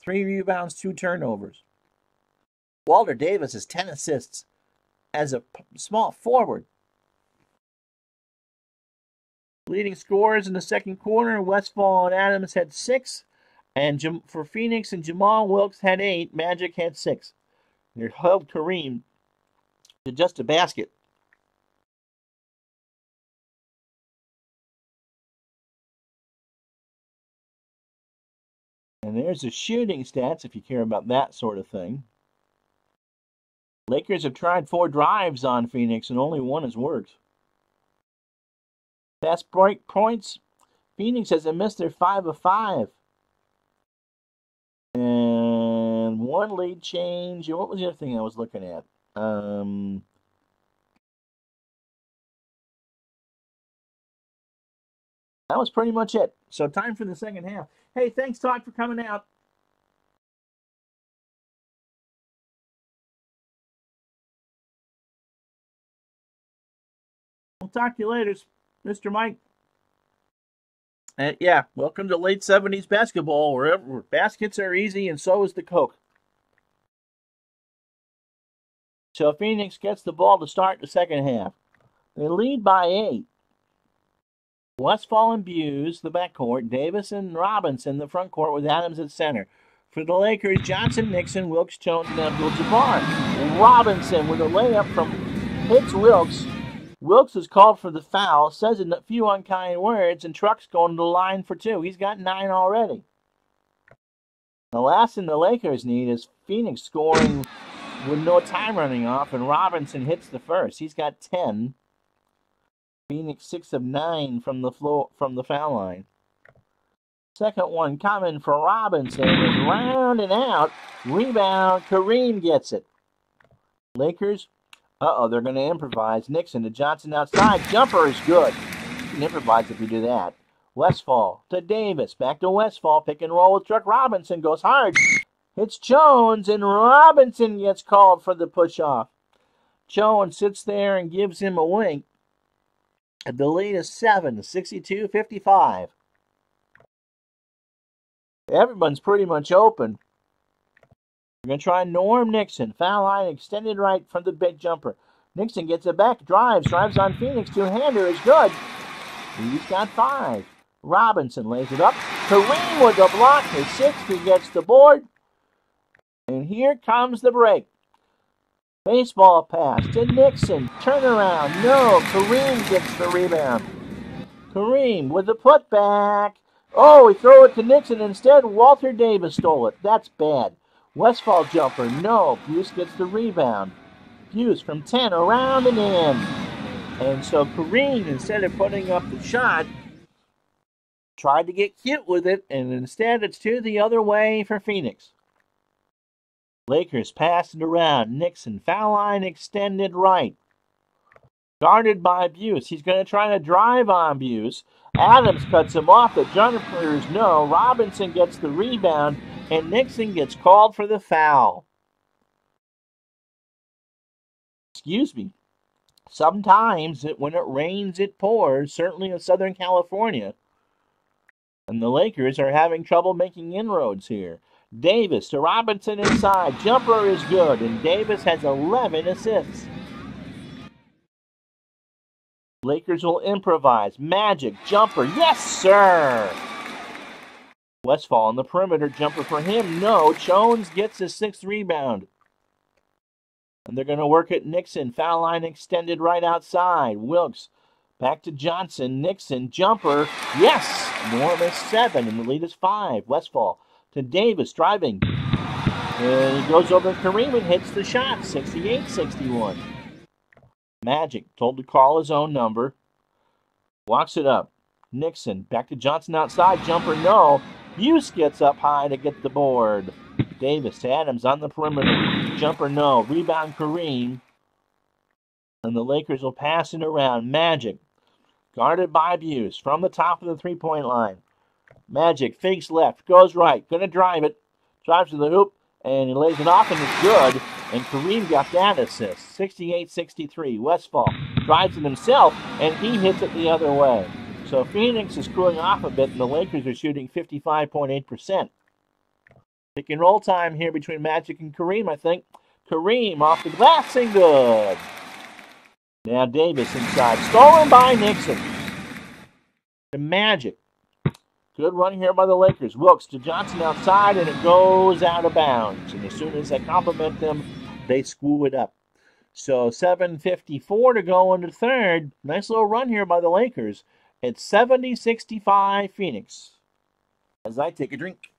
A: 3 rebounds, 2 turnovers. Walter Davis has 10 assists as a small forward. Leading scorers in the second quarter, Westphal and Adams had 6. And for Phoenix and Jamal Wilkes had 8. Magic had 6. They held Kareem to just a basket. And there's the shooting stats if you care about that sort of thing. Lakers have tried 4 drives on Phoenix and only 1 has worked. Fast break points. Phoenix has missed their 5 of 5. And 1 lead change. What was the other thing I was looking at? That was pretty much it. So time for the second half. Hey, thanks, Todd, for coming out. We'll talk to you later, Mr. Mike. Yeah, welcome to late 70s basketball, where baskets are easy and so is the Coke. So Phoenix gets the ball to start the second half. They lead by 8. Westphal and Buse, the backcourt. Davis and Robinson, the front court, with Adams at center. For the Lakers, Johnson, Nixon, Wilkes, Jones, and Abdul-Jabbar. Robinson with a layup from hits Wilkes. Wilkes is called for the foul, says a few unkind words, and Truck's going to the line for 2. He's got 9 already. The last thing the Lakers need is Phoenix scoring with no time running off, and Robinson hits the first. He's got 10. Phoenix 6 of 9 from the foul line. Second one coming for Robinson is rounding out. Rebound, Kareem gets it. Lakers, they're going to improvise. Nixon to Johnson outside. Jumper is good. You can improvise if you do that. Westphal to Davis. Back to Westphal. Pick and roll with Truck. Robinson goes hard. Hits Jones, and Robinson gets called for the push-off. Jones sits there and gives him a wink. The lead is 7, 62-55. Everyone's pretty much open. We're going to try Norm Nixon. Foul line extended right from the big jumper. Nixon gets it back, drives on Phoenix. Two-hander is good. He's got 5. Robinson lays it up. Kareem with a block. His 6th. He gets the board. And here comes the break. Baseball pass to Nixon. Turnaround. No. Kareem gets the rebound. Kareem with the putback. Oh, he threw it to Nixon. Instead, Walter Davis stole it. That's bad. Westphal jumper. No. Buse gets the rebound. Buse from 10 around and in. And so Kareem, instead of putting up the shot, tried to get cute with it, and instead it's to the other way for Phoenix. Lakers pass it around. Nixon, foul line extended right. Guarded by Buse. He's going to try to drive on Buse. Adams cuts him off. The jumpers no. Robinson gets the rebound, and Nixon gets called for the foul. Excuse me. Sometimes when it rains, it pours, certainly in Southern California. And the Lakers are having trouble making inroads here. Davis to Robinson inside. Jumper is good, and Davis has 11 assists. Lakers will improvise. Magic, jumper, yes, sir! Westfall on the perimeter. Jumper for him. No. Jones gets his 6th rebound. And they're going to work it. Nixon. Foul line extended right outside. Wilkes. Back to Johnson. Nixon. Jumper. Yes. Norm is 7, and the lead is 5. Westfall to Davis. Driving. And he goes over to Kareem and hits the shot. 68-61. Magic told to call his own number. Walks it up. Nixon. Back to Johnson outside. Jumper. No. Buse gets up high to get the board. Davis to Adams on the perimeter. Jumper. No. Rebound Kareem. And the Lakers will pass it around. Magic. Guarded by Buse from the top of the three-point line. Magic fakes left. Goes right. Going to drive it. Drives to the hoop. And he lays it off and it's good. And Kareem got that assist. 68-63. Westfall drives it himself and he hits it the other way. So Phoenix is cooling off a bit and the Lakers are shooting 55.8%. Pick and roll time here between Magic and Kareem, I think. Kareem off the glass and good. Now Davis inside. Stolen by Nixon. To Magic. Good run here by the Lakers. Wilkes to Johnson outside, and it goes out of bounds. And as soon as they compliment them, they screw it up. So 7:54 to go in the third. Nice little run here by the Lakers. It's 70-65 Phoenix. As I take a drink.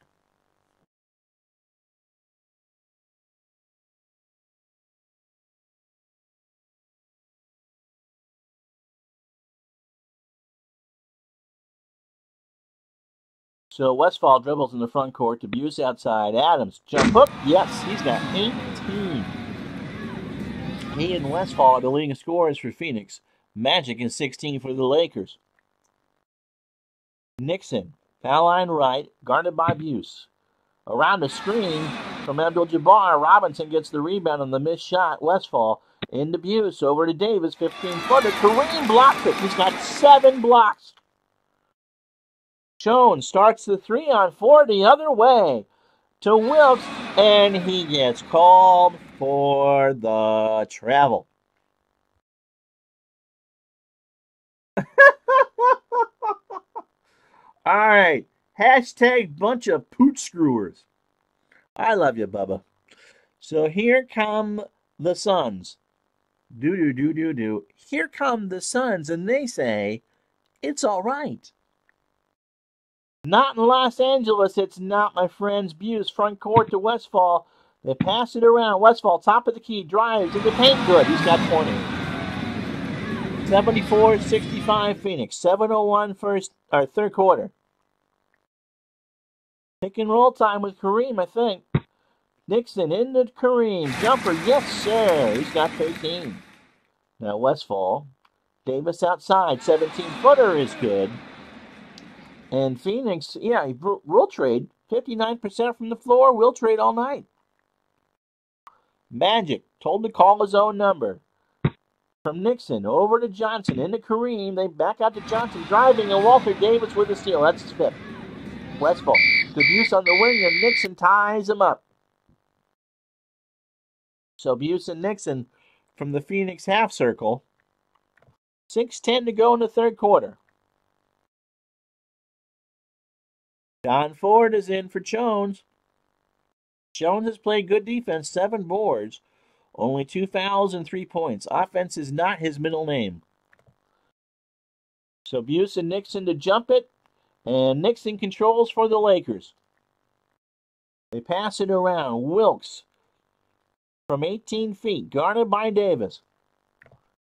A: So Westfall dribbles in the front court to Buse outside. Adams, jump hook. Yes, he's got 18. He and Westfall are the leading scorers for Phoenix. Magic is 16 for the Lakers. Nixon, foul line right, guarded by Buse. Around the screen from Abdul-Jabbar. Robinson gets the rebound on the missed shot. Westfall into Buse, over to Davis, 15-footer. Kareem blocks it. He's got 7 blocks. Jones starts the 3-on-4 the other way to Wilkes, and he gets called for the travel. All right. Hashtag bunch of pooch screwers. I love you, Bubba. So here come the Suns. Do. Here come the Suns, and they say, it's all right. Not in Los Angeles, it's not, my friends. Buse, front court to Westfall. They pass it around. Westfall, top of the key, drives in the paint. Good, he's got 20. 74-65 Phoenix. 7:01 third quarter. Pick and roll time with Kareem, I think. Nixon into Kareem. Jumper, yes, sir. He's got 13. Now Westfall. Davis outside. 17-footer is good. And Phoenix, yeah, will trade. 59% from the floor. Will trade all night. Magic told to call his own number. From Nixon over to Johnson. Into Kareem. They back out to Johnson. Driving, and Walter Davis with a steal. That's his 5th. Westfall. To Buse on the wing, and Nixon ties him up. So Buse and Nixon from the Phoenix half circle. 6:10 to go in the third quarter. John Ford is in for Jones. Jones has played good defense, 7 boards, only 2 fouls and 3 points. Offense is not his middle name. So Buse and Nixon to jump it, and Nixon controls for the Lakers. They pass it around. Wilkes from 18 feet, guarded by Davis.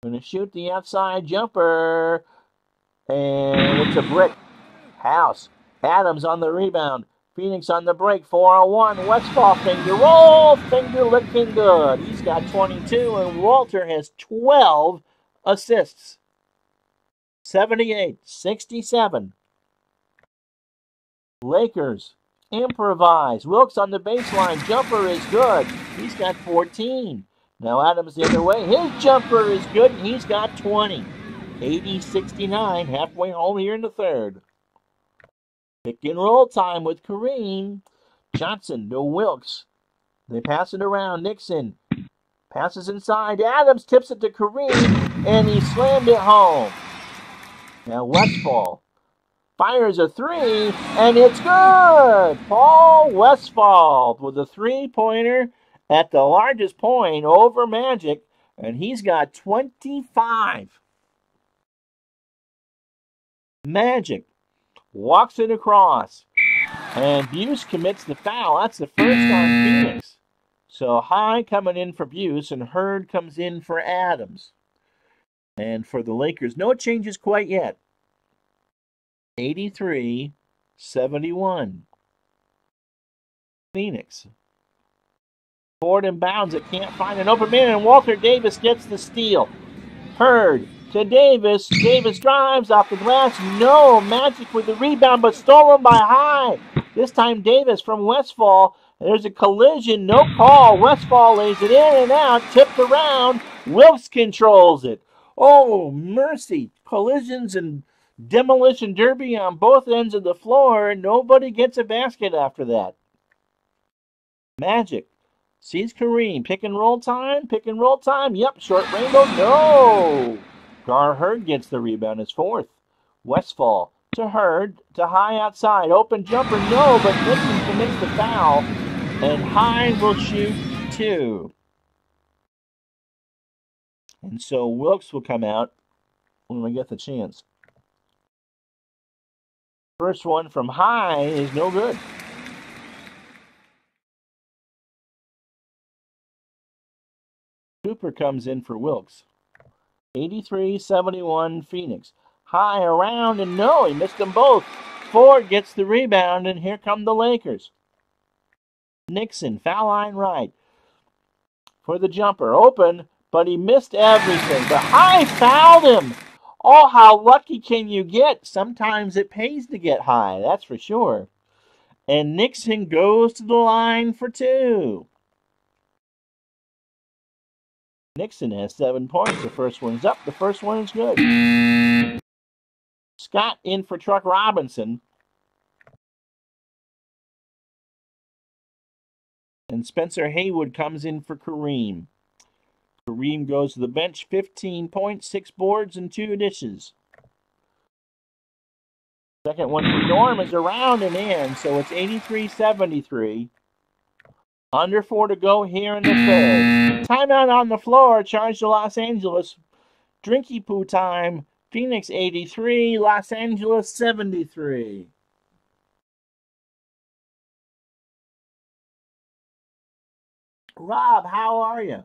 A: Going to shoot the outside jumper, and it's a brick. House. Adams on the rebound. Phoenix on the break. 4-on-1. Westfall finger roll. Finger looking good. He's got 22, and Walter has 12 assists. 78-67. Lakers improvise. Wilkes on the baseline. Jumper is good. He's got 14. Now Adams the other way. His jumper is good, and he's got 20. 80-69. Halfway home here in the third. Pick and roll time with Kareem. Johnson to Wilkes. They pass it around. Nixon passes inside. Adams tips it to Kareem, and he slammed it home. Now Westfall Fires a three, and it's good! Paul Westphal with a three-pointer at the largest point over Magic, and he's got 25. Magic walks it across, and Buse commits the foul. That's the first on Phoenix. So High coming in for Buse, and Hurd comes in for Adams. And for the Lakers, no changes quite yet. 83-71. Phoenix. Forward and bounds it, can't find an open man, and Walter Davis gets the steal. Hurd to Davis. Davis drives off the glass. No, Magic with the rebound, but stolen by High. This time Davis from Westphal. There's a collision, no call. Westphal lays it in and out, tipped around. Wilkes controls it. Oh, mercy. Collisions and demolition derby on both ends of the floor. Nobody gets a basket after that. Magic sees Kareem. Pick and roll time. Pick and roll time. Yep, short rainbow. No. Hurd gets the rebound. His fourth. Westphal to Hurd. To High outside. Open jumper. No, but Nixon commits the foul. And High will shoot two. And so Wilkes will come out when we get the chance. First one from High is no good. Cooper comes in for Wilkes. 83-71 Phoenix. High around, and no, he missed them both. Ford gets the rebound, and here come the Lakers. Nixon, foul line right. For the jumper, open, but he missed everything. But High fouled him. Oh, how lucky can you get? Sometimes it pays to get High, that's for sure. And Nixon goes to the line for two. Nixon has 7 points. The first one's up. The first one is good. Scott in for Truck Robinson. And Spencer Haywood comes in for Kareem. Kareem goes to the bench. 15 points, 6 boards, and 2 dishes. Second one for Norm is around and in, so it's 83-73. Under 4 to go here in the third. Timeout on the floor. Charge to Los Angeles. Drinky poo time. Phoenix 83, Los Angeles 73. Rob, how are you?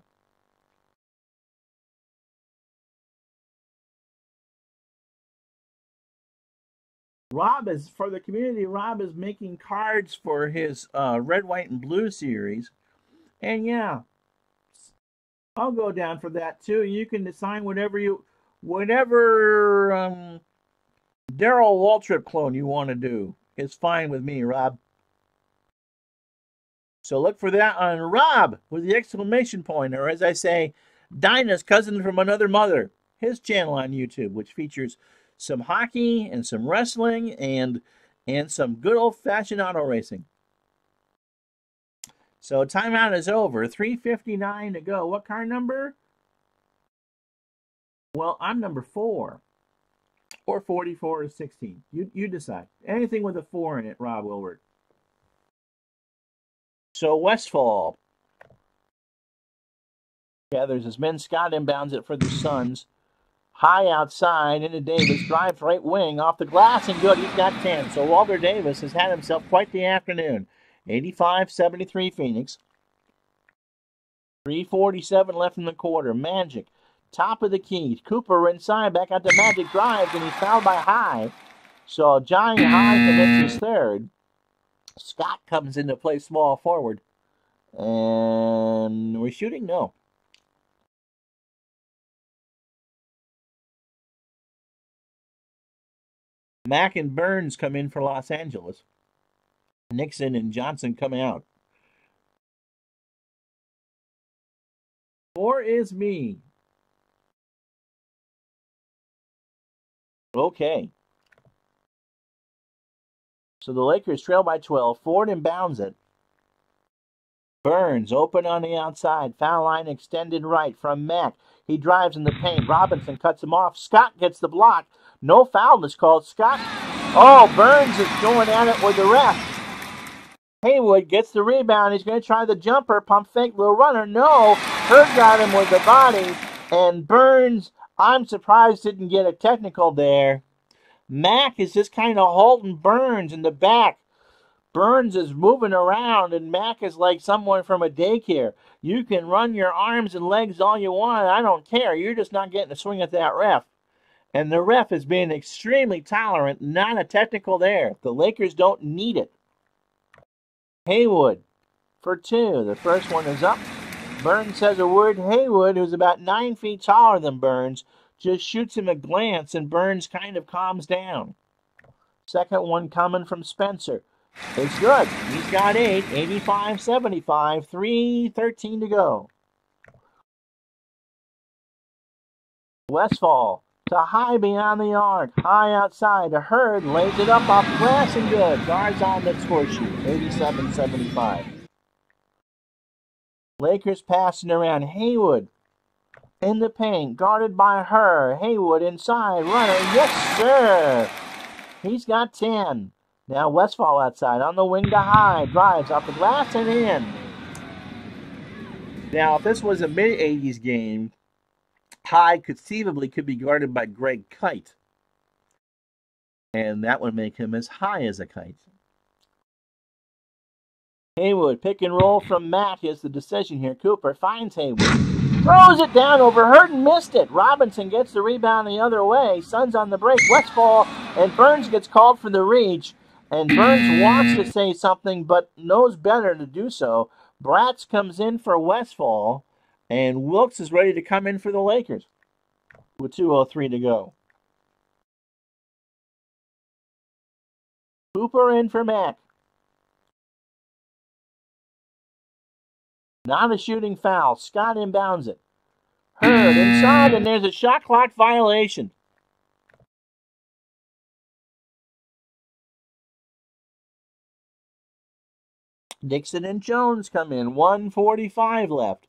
A: Rob is, for the community, Rob is making cards for his Red, White, and Blue series. And yeah, I'll go down for that too. You can decide whatever Daryl Waltrip clone you want to do. It's fine with me, Rob. So look for that on Rob with the exclamation point, or as I say, Dinah's cousin from another mother. His channel on YouTube, which features some hockey and some wrestling and some good old-fashioned auto racing. So timeout is over. 3:59 to go. What car number? Well, I'm number 4. Or 44 or 16. You decide. Anything with a 4 in it, Rob Wilbert. So Westphal gathers his men. Scott inbounds it for the Suns. High outside into Davis. Drives right wing off the glass and good. He's got 10. So Walter Davis has had himself quite the afternoon. 85-73 Phoenix. 3:47 left in the quarter. Magic. Top of the key. Cooper inside. Back out to Magic. Drives and he's fouled by High. So Johnny High commits his third. Scott comes into play small forward. And we're shooting? No. Mack and Burns come in for Los Angeles. Nixon and Johnson come out. 4 is me. Okay. So the Lakers trail by 12. Ford inbounds it. Burns open on the outside. Foul line extended right from Mack. He drives in the paint. Robinson cuts him off. Scott gets the block. No foul is called. Scott Oh, Burns is going at it with the ref. Haywood gets the rebound. He's going to try the jumper, pump fake, little runner. No, Hurd got him with the body. And Burns, I'm surprised, didn't get a technical there. Mack is just kind of holding Burns in the back. Burns is moving around, and Mack is like someone from a daycare. You can run your arms and legs all you want. I don't care. You're just not getting a swing at that ref. And the ref is being extremely tolerant. Not a technical there. The Lakers don't need it. Haywood for two. The first one is up. Burns says a word. Haywood, who's about 9 feet taller than Burns, just shoots him a glance, and Burns kind of calms down. Second one coming from Spencer. It's good. He's got 8, 85-75, 3:13 to go. Westfall to high beyond the arc. High outside to Hurd. Lays it up off the glass and good. Guards on the score sheet. 87-75. Lakers passing around. Haywood in the paint. Guarded by her. Haywood inside. Runner. Yes, sir. He's got 10. Now Westfall outside on the wing to High. Drives off the glass and in. Now, if this was a mid-80s game, High conceivably could be guarded by Greg Kite. And that would make him as high as a kite. Haywood, pick and roll from Matt is the decision here. Cooper finds Haywood. Throws it down over Hurd and missed it. Robinson gets the rebound the other way. Suns on the break. Westfall and Burns gets called for the reach. And Burns wants to say something but knows better to do so. Bratz comes in for Westfall. And Wilkes is ready to come in for the Lakers with 2:03 to go. Cooper in for Mack. Not a shooting foul. Scott inbounds it. Hurd inside, and there's a shot clock violation. Dixon and Jones come in. 1:45 left.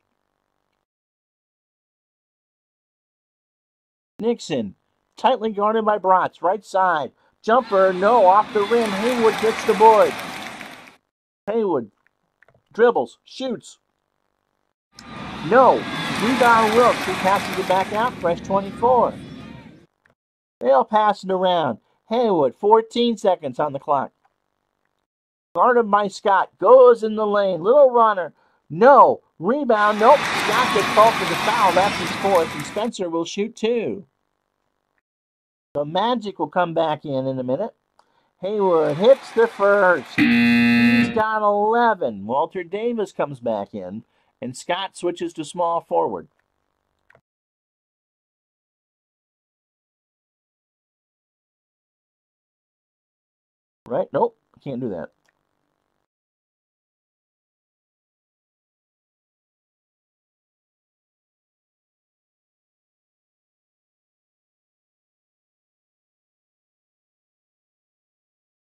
A: Nixon, tightly guarded by Bratz, right side. Jumper, no, off the rim. Haywood gets the board. Haywood dribbles, shoots. No, rebound Wilkes. He passes it back out, fresh 24. They'll pass it around. Haywood, 14 seconds on the clock. Guarded by Scott, goes in the lane. Little runner, no. Rebound, nope. Scott gets called for the foul. That's his fourth, and Spencer will shoot 2. The Magic will come back in a minute. Haywood hits the first. He's got 11. Walter Davis comes back in, and Scott switches to small forward. Right? Nope, can't do that.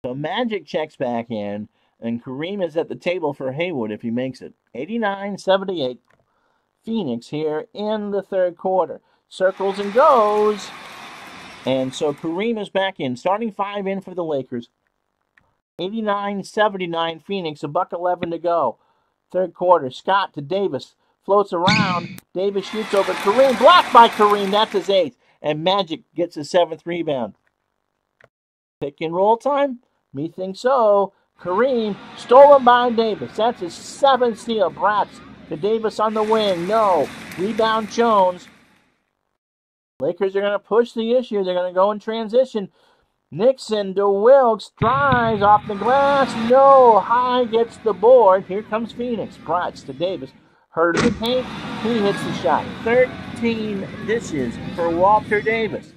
A: So Magic checks back in, and Kareem is at the table for Haywood if he makes it. 89-78. Phoenix here in the third quarter. Circles and goes. And so Kareem is back in. Starting 5 in for the Lakers. 89-79 Phoenix. $1:11 to go. Third quarter. Scott to Davis. Floats around. Davis shoots over Kareem. Blocked by Kareem. That's his 8th. And Magic gets his 7th rebound. Pick and roll time? Me think so. Kareem stolen by Davis. That's his 7th steal. Bratz to Davis on the wing. No. Rebound Jones. Lakers are going to push the issue. They're going to go in transition. Nixon to Wilkes. Drives off the glass. No. High gets the board. Here comes Phoenix. Bratz to Davis. Hurd in the paint. He hits the shot. 13 dishes for Walter Davis.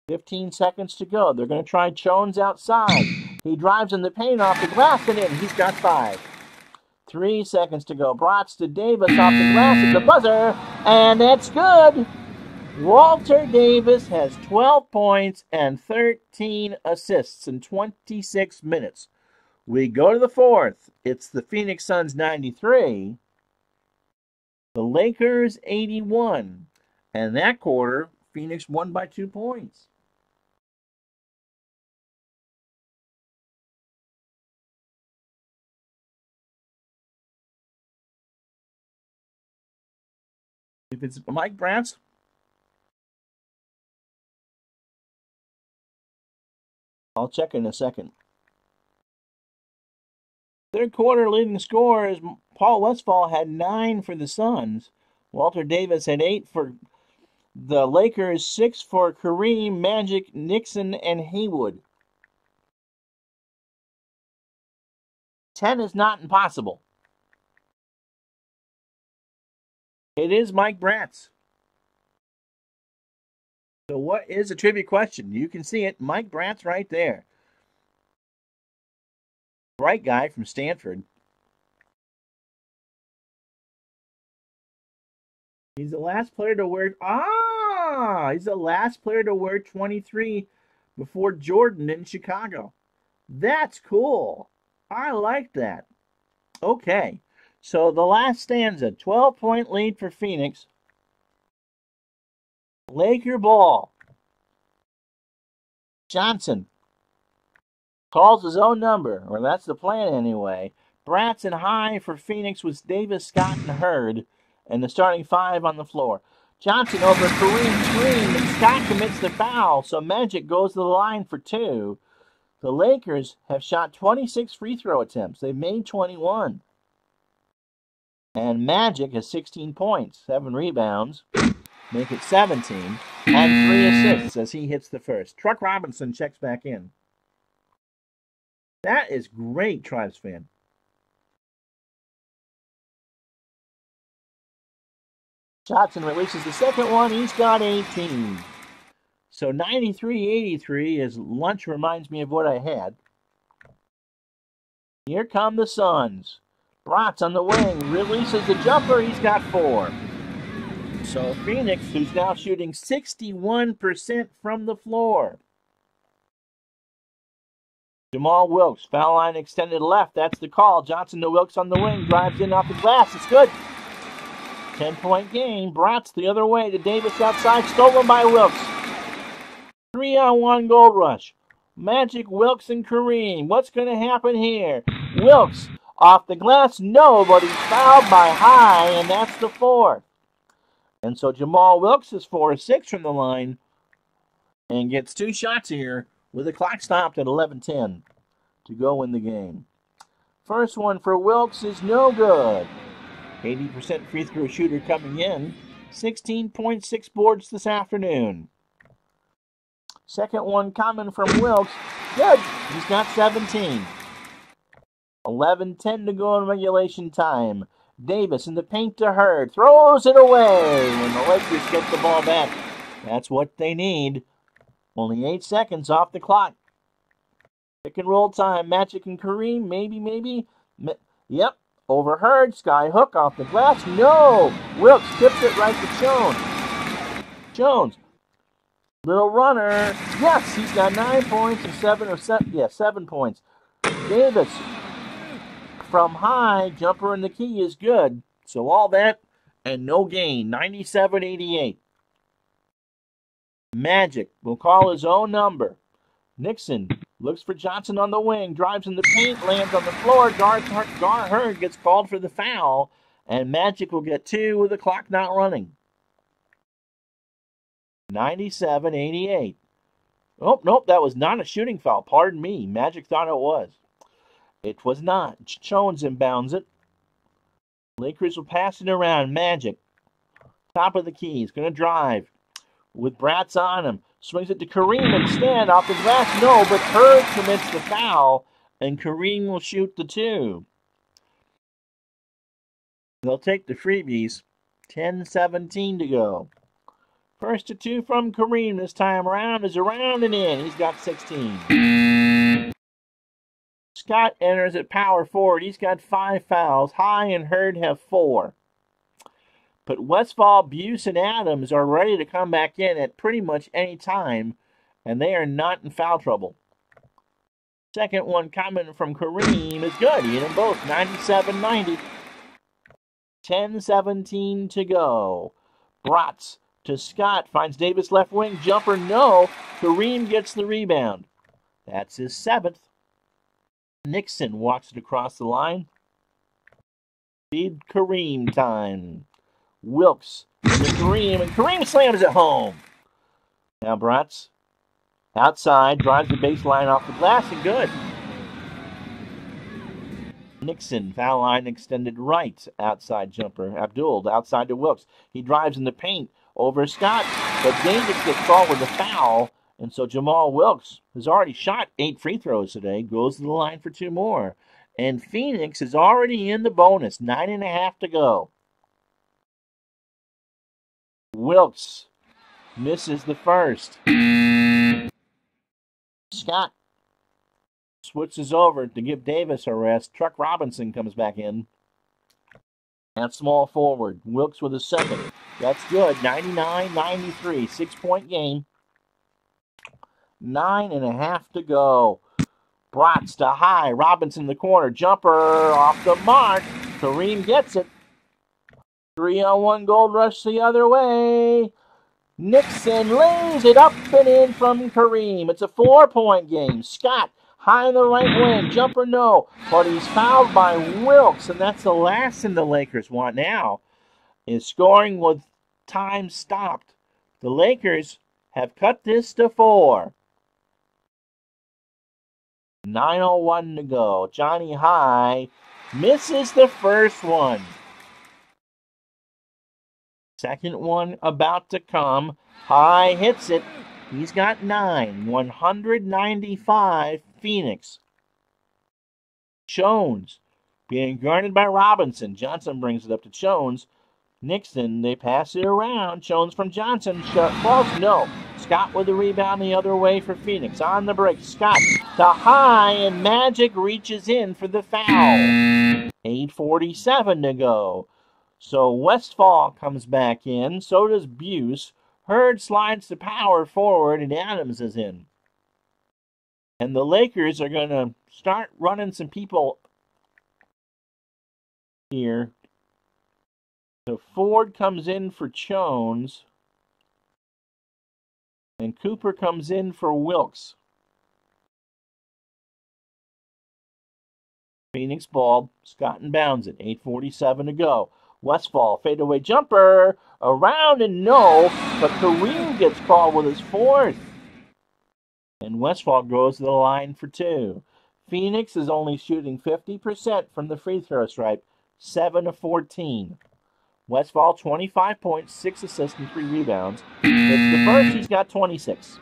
A: 15 seconds to go. They're going to try Jones outside. He drives in the paint off the glass and in. He's got 5. 3 seconds to go. Bratz to Davis off the glass at the buzzer. And that's good. Walter Davis has 12 points and 13 assists in 26 minutes. We go to the fourth. It's the Phoenix Suns 93. The Lakers 81. And that quarter, Phoenix won by 2 points. If it's Mike Brantz, I'll check in a second. Third quarter leading scorer is Paul Westphal had 9 for the Suns. Walter Davis had 8 for the Lakers, 6 for Kareem, Magic, Nixon, and Haywood. 10 is not impossible. It is Mike Brantz. So what is the trivia question? You can see it. Mike Brantz right there. Bright guy from Stanford. He's the last player to wear... he's the last player to wear 23 before Jordan in Chicago. That's cool. I like that. Okay. So the last stanza, 12-point lead for Phoenix. Laker ball. Johnson calls his own number, or that's the plan anyway. Brantz and high for Phoenix was Davis, Scott, and Hurd, and the starting 5 on the floor. Johnson over Kareem screen, and Scott commits the foul, so Magic goes to the line for 2. The Lakers have shot 26 free throw attempts. They've made 21. And Magic has 16 points, 7 rebounds, make it 17, and 3 assists as he hits the first. Truck Robinson checks back in. That is great, Tribes fan. Johnson releases the second one. He's got 18. So 93-83 is lunch reminds me of what I had. Here come the Suns. Brantz on the wing releases the jumper. He's got 4. So Phoenix, who's now shooting 61% from the floor. Jamal Wilkes, foul line extended left. That's the call. Johnson to Wilkes on the wing. Drives in off the glass. It's good. 10-point game. Brantz the other way to Davis outside. Stolen by Wilkes. 3-on-1 gold rush. Magic, Wilkes, and Kareem. What's going to happen here? Wilkes off the glass. No, but he's fouled by High, and that's the 4th. And so Jamal Wilkes is 4-6 from the line and gets 2 shots here with the clock stopped at 11:10 to go in the game. First one for Wilkes is no good. 80% free throw shooter coming in. 16.6 boards this afternoon. Second one coming from Wilkes. Good. He's got 17. 11:10 to go in regulation time. Davis in the paint to Hurd. Throws it away. And the Lakers get the ball back. That's what they need. Only 8 seconds off the clock. Pick and roll time. Magic and Kareem. Maybe. Yep. Over Hurd. Sky hook off the glass. No. Wilkes tips it right to Jones. Jones. Little runner. Yes, he's got 9 points and 7 points. Davis from High. Jumper in the key is good. So all that and no gain. 97-88. Magic will call his own number. Nixon looks for Johnson on the wing. Drives in the paint. Lands on the floor. Gar Hurd gets called for the foul. And Magic will get 2 with the clock not running. 97-88. Oh, nope, that was not a shooting foul. Pardon me. Magic thought it was. It was not. Jones inbounds it. Lakers will pass it around. Magic. Top of the key. He's going to drive with Brantz on him. Swings it to Kareem instead. Off the glass. No, but Hurd commits the foul, and Kareem will shoot the 2. They'll take the freebies. 10-17 to go. First to 2 from Kareem this time around is around and in. He's got 16. Scott enters at power forward. He's got 5 fouls. High and Hurd have 4. But Westphal, Buse, and Adams are ready to come back in at pretty much any time, and they are not in foul trouble. Second one coming from Kareem is good. He hit them both. 97-90. 10-17 to go. Brantz to Scott. Finds Davis left wing. Jumper, no. Kareem gets the rebound. That's his 7th. Nixon walks it across the line. Feed Kareem time. Wilkes Kareem, and Kareem slams it home. Now Bratz outside, drives the baseline off the glass, and good. Nixon, foul line extended right, outside jumper. Abdul, outside to Wilkes. He drives in the paint over Scott, but Davis gets called with a foul, and so Jamal Wilkes has already shot 8 free throws today, goes to the line for 2 more. And Phoenix is already in the bonus, 9.5 to go. Wilkes misses the first. Scott switches over to give Davis a rest. Truck Robinson comes back in. At small forward. Wilkes with a second. That's good. 99-93. 6-point game. 9.5 to go. Bratz to high. Robinson in the corner. Jumper off the mark. Kareem gets it. 3-on-1 Gold Rush the other way. Nixon lays it up and in from Kareem. It's a 4-point game. Scott high in the right wing. Jumper no. But he's fouled by Wilkes, and that's the last thing the Lakers want now, is scoring with time stopped. The Lakers have cut this to 4. 9:01 to go. Johnny High misses the first one. Second one about to come. High hits it. He's got 9. 195 Phoenix. Jones being guarded by Robinson. Johnson brings it up to Jones. Nixon, they pass it around. Jones from Johnson. Falls, no. Scott with the rebound the other way for Phoenix. On the break, Scott to High, and Magic reaches in for the foul. 8:47 to go. So Westfall comes back in. So does Buse. Hurd slides to power forward, and Adams is in. And the Lakers are going to start running some people here. So Ford comes in for Jones. And Cooper comes in for Wilkes. Phoenix ball. Scott inbounds it. 8:47 to go. Westfall, fadeaway jumper, around and no, but Kareem gets called with his 4th. And Westfall goes to the line for 2. Phoenix is only shooting 50% from the free throw stripe, 7 of 14. Westfall, 25 points, 6 assists, and 3 rebounds. It's the first, he's got 26.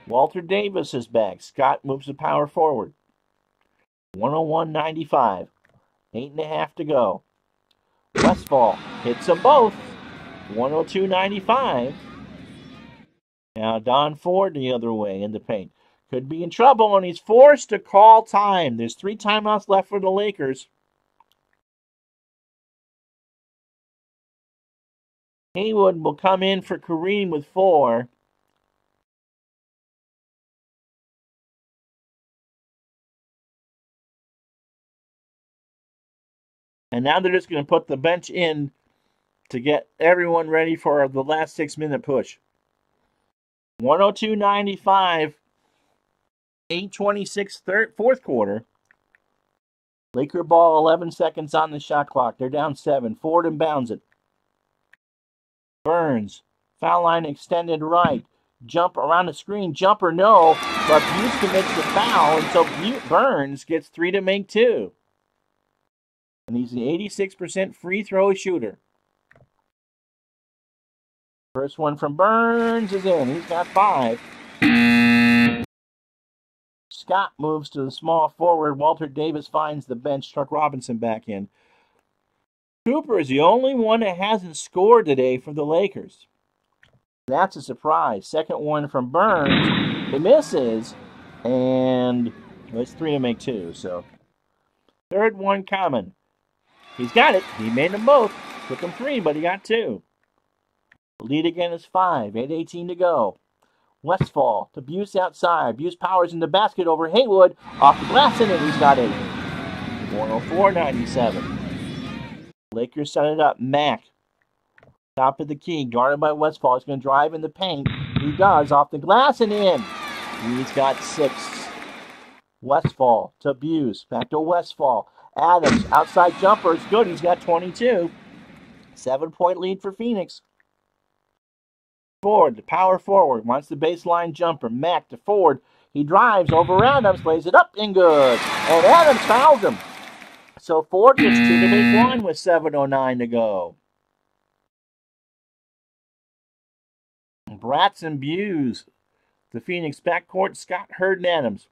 A: Walter Davis is back. Scott moves the power forward. 101-95. 8.5 to go. Westfall hits them both. 102-95. Now Don Ford the other way in the paint. Could be in trouble, and he's forced to call time. There's 3 timeouts left for the Lakers. Haywood will come in for Kareem with 4. And now they're just going to put the bench in to get everyone ready for the last 6-minute push. 102-95. 8:26 fourth quarter. Laker ball, 11 seconds on the shot clock. They're down 7. Ford inbounds it. Burns. Foul line extended right. Jump around the screen. Jumper no. But Buse commits the foul. And so Burns gets 3 to make 2. And he's an 86% free throw shooter. First one from Burns is in. He's got 5. Scott moves to the small forward. Walter Davis finds the bench. Truck Robinson back in. Cooper is the only one that hasn't scored today for the Lakers. That's a surprise. Second one from Burns. He misses. And it's 3 to make 2. So third one coming. He's got it. He made them both. Took him 3, but he got 2. The lead again is 5. 8:18 to go. Westfall to Buse outside. Buse powers in the basket over Haywood. Off the glass in it. He's got 8. 104-97. Lakers set it up. Mack. Top of the key. Guarded by Westfall. He's going to drive in the paint. He does. Off the glass and in. He's got 6. Westfall to Buse. Back to Westfall. Adams. Outside jumper is good. He's got 22. 7-point lead for Phoenix. Ford, the power forward, wants the baseline jumper. Mack to Ford. He drives over Adams, lays it up and good. And Adams fouls him. So Ford gets 2 to make 1 with 7:09 to go. Bratz and Buse, the Phoenix backcourt, Scott, Hurd, and Adams.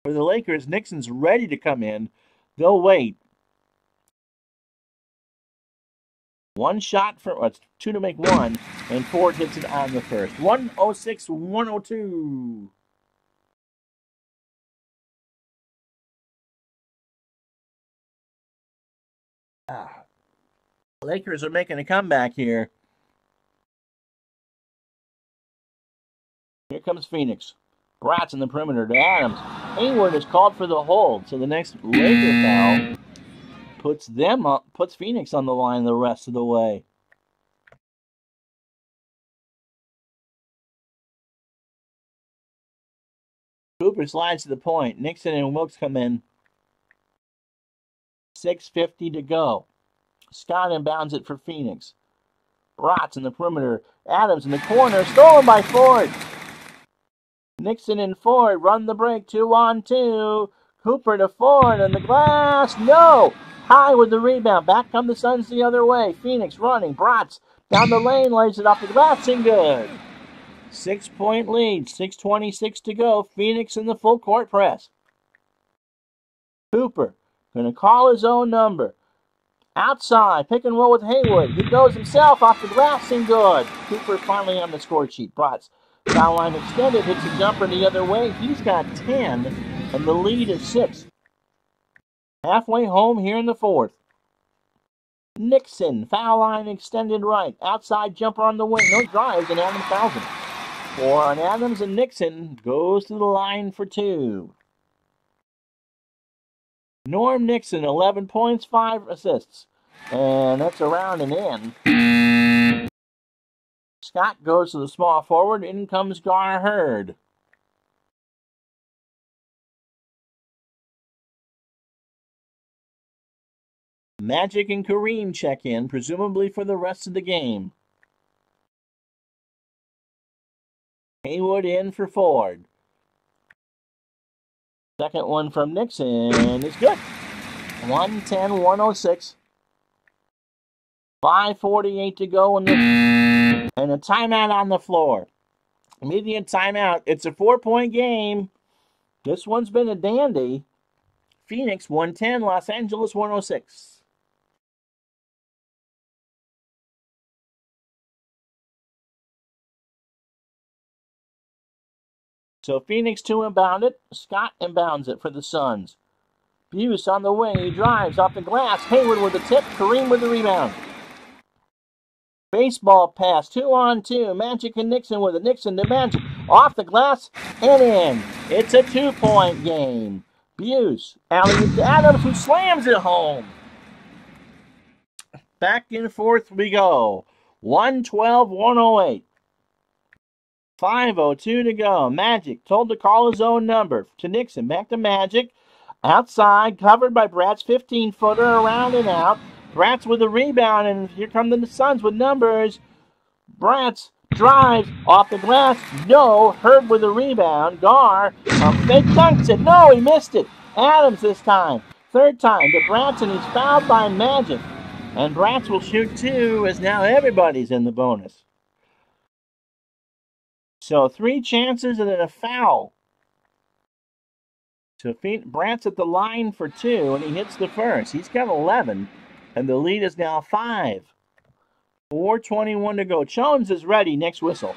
A: For the Lakers, Nixon's ready to come in. They'll wait. One shot for 2 to make 1, and Ford hits it on the first. 106-102. Lakers are making a comeback here. Here comes Phoenix. Bratz in the perimeter to Adams. Hayward is called for the hold, so the next Laker foul puts Phoenix on the line the rest of the way. Cooper slides to the point. Nixon and Wilkes come in. 6:50 to go. Scott inbounds it for Phoenix. Bratz in the perimeter. Adams in the corner. Stolen by Ford. Nixon and Ford run the break. 2-on-2. Cooper to Ford and the glass. No! High with the rebound. Back come the Suns the other way. Phoenix running. Bratz down the lane. Lays it off the glass and good. 6-point lead. 6:26 to go. Phoenix in the full court press. Cooper going to call his own number. Outside, pick and roll with Hayward. He goes himself off the glass and good. Cooper finally on the score sheet. Bratz, foul line extended, hits a jumper the other way. He's got 10, and the lead is 6. Halfway home here in the fourth. Nixon, foul line extended right. Outside jumper on the wing. No drives, and Adams fouls him. 4 on Adams, and Nixon goes to the line for 2. Norm Nixon, 11 points, 5 assists. And that's around and in. Scott goes to the small forward. In comes Gar Hurd. Magic and Kareem check in, presumably for the rest of the game. Haywood in for Ford. Second one from Nixon is good. 110-106. 5:48 to go and a timeout on the floor. Immediate timeout. It's a 4-point game. This one's been a dandy. Phoenix 110, Los Angeles 106. So Phoenix 2 inbound it. Scott inbounds it for the Suns. Buse on the wing. He drives off the glass. Hayward with the tip. Kareem with the rebound. Baseball pass. 2-on-2. Magic and Nixon with it. Nixon to Magic. Off the glass and in. It's a 2-point game. Buse. Alley to Adams, who slams it home. Back and forth we go. 112-108. 5:02 to go. Magic told to call his own number. To Nixon. Back to Magic. Outside, covered by Bratz. 15-footer around and out. Bratz with a rebound, and here come the Suns with numbers. Bratz drives off the glass. No. Hurd with a rebound. Gar, fake dunks it. No, he missed it. Adams this time. Third time to Bratz, and he's fouled by Magic. And Bratz will shoot 2, as now everybody's in the bonus. So 3 chances and then a foul. So Bratz at the line for 2, and he hits the first. He's got 11, and the lead is now 5. 4:21 to go. Jones is ready, next whistle.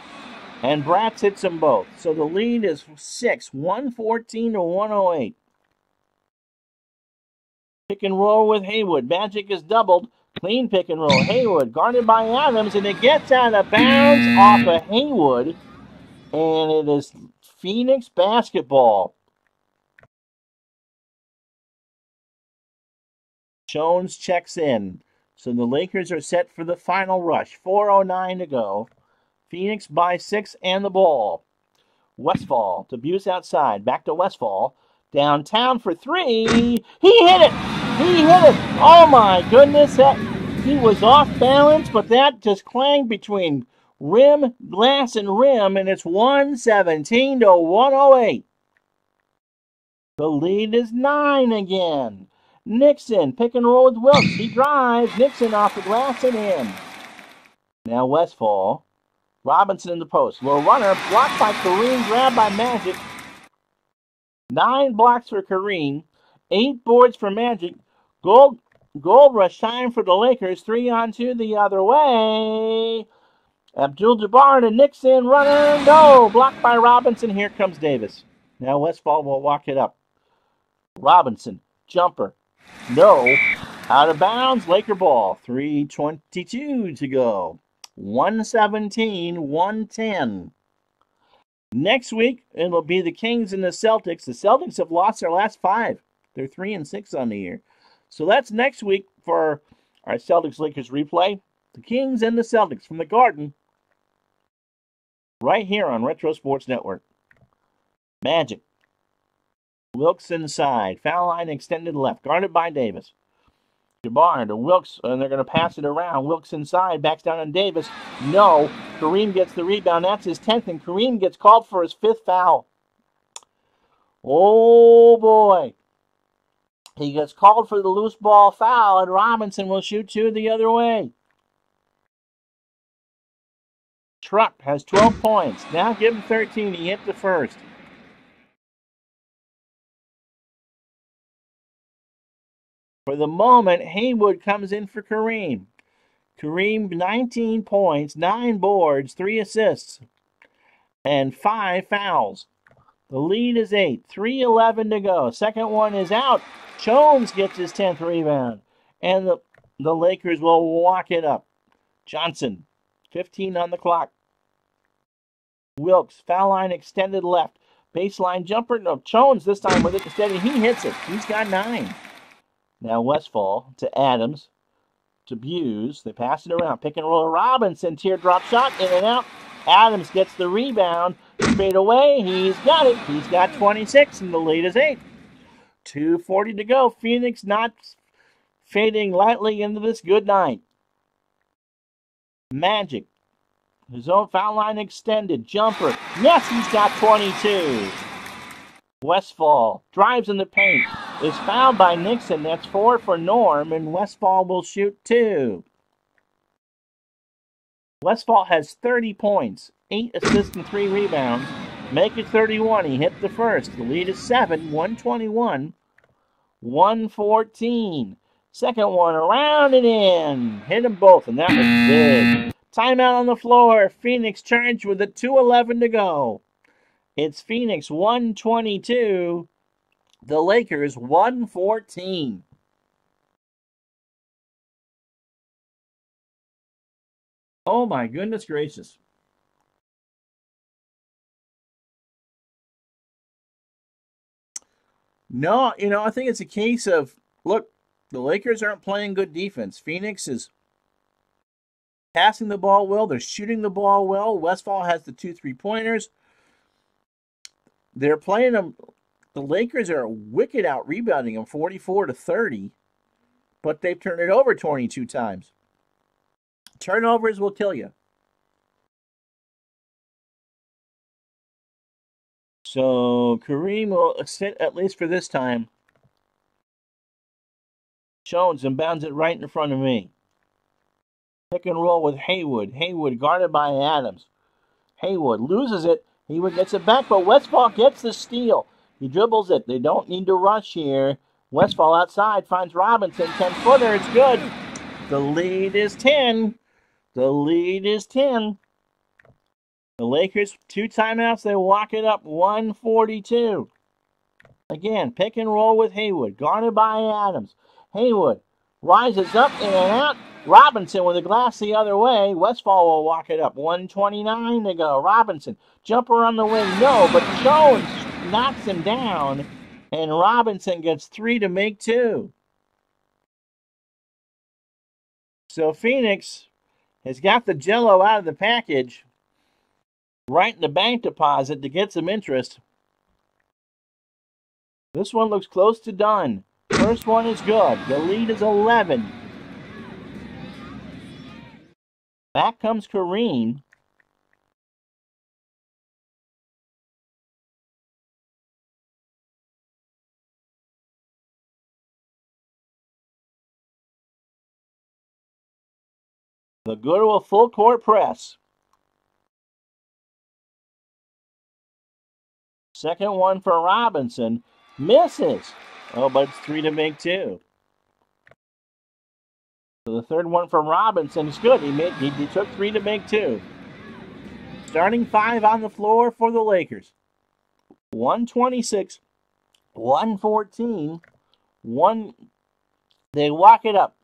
A: And Bratz hits them both. So the lead is 6, 114-108. Pick and roll with Haywood. Magic is doubled. Clean pick and roll. Haywood guarded by Adams, and it gets out of bounds off of Haywood. And it is Phoenix basketball. Jones checks in. So the Lakers are set for the final rush. 4:09 to go. Phoenix by 6 and the ball. Westfall to Buse outside. Back to Westfall. Downtown for 3. He hit it! He hit it! Oh my goodness. He was off balance, but that just clanged between Rim, glass, and rim, and it's 117 to 108. The lead is 9 again. Nixon, pick and roll with Wilkes. He drives. Nixon off the glass and in. Now Westfall. Robinson in the post. Low runner, blocked by Kareem, grabbed by Magic. 9 blocks for Kareem. 8 boards for Magic. Gold rush time for the Lakers. 3-on-2 the other way. Abdul-Jabbar to Nixon. Runner, no. Blocked by Robinson. Here comes Davis. Now Westfall will walk it up. Robinson, jumper. No. Out of bounds. Laker ball. 3:22 to go. 117, 110. Next week, it'll be the Kings and the Celtics. The Celtics have lost their last 5. They're 3-6 on the year. So that's next week for our Celtics-Lakers replay. The Kings and the Celtics from the Garden. Right here on Retro Sports Network. Magic. Wilkes inside. Foul line extended left. Guarded by Davis. Jabbar to Wilkes, and they're going to pass it around. Wilkes inside, backs down on Davis. No. Kareem gets the rebound. That's his 10th, and Kareem gets called for his 5th foul. Oh, boy. He gets called for the loose ball foul, and Robinson will shoot 2 the other way. Truck has 12 points. Now give him 13. He hit the first. For the moment, Haywood comes in for Kareem. Kareem, 19 points, 9 boards, 3 assists, and 5 fouls. The lead is 8. 3:11 to go. Second one is out. Jones gets his 10th rebound. And the Lakers will walk it up. Johnson, 15 on the clock. Wilkes, foul line extended left. Baseline jumper. No, Jones this time with it instead. He hits it. He's got 9. Now Westfall to Adams, to Buse. They pass it around. Pick and roll. Robinson, teardrop shot, in and out. Adams gets the rebound. Straight away. He's got it. He's got 26, and the lead is 8. 2:40 to go. Phoenix not fading lightly into this good night. Magic. His own foul line extended. Jumper. Yes, he's got 22. Westfall drives in the paint, is fouled by Nixon. That's 4 for Norm, and Westfall will shoot 2. Westfall has 30 points, 8 assists and 3 rebounds. Make it 31. He hit the first. The lead is 7, 121, 114. Second one around and in. Hit them both, and that was big. Timeout on the floor. Phoenix charged with it. 2:11 to go. It's Phoenix 122, the Lakers 114. Oh my goodness gracious. No, I think it's a case of, look, the Lakers aren't playing good defense. Phoenix is passing the ball well. They're shooting the ball well. Westfall has the 2 3-pointers. They're playing them. The Lakers are wicked out rebounding them 44-30, but they've turned it over 22 times. Turnovers will kill you. So Kareem will sit at least for this time. Jones inbounds it right in front of me. Pick and roll with Haywood. Haywood guarded by Adams. Haywood loses it. Haywood gets it back, but Westfall gets the steal. He dribbles it. They don't need to rush here. Westfall outside finds Robinson. 10-footer. It's good. The lead is 10. The lead is 10. The Lakers, 2 timeouts. They walk it up 142. Again, pick and roll with Haywood. Guarded by Adams. Haywood rises up in and out. Robinson with a glass the other way. Westfall will walk it up. 129 to go. Robinson, jumper on the wing. No, but Jones knocks him down. And Robinson gets 3 to make 2. So Phoenix has got the jello out of the package. Right in the bank deposit to get some interest. This one looks close to done. First one is good. The lead is 11. Back comes Kareem. They'll go to a full court press. Second one for Robinson. Misses. Oh, but it's 3 to make 2. So the third one from Robinson is good. He took 3 to make 2. Starting 5 on the floor for the Lakers. 126, 114, 1. They walk it up.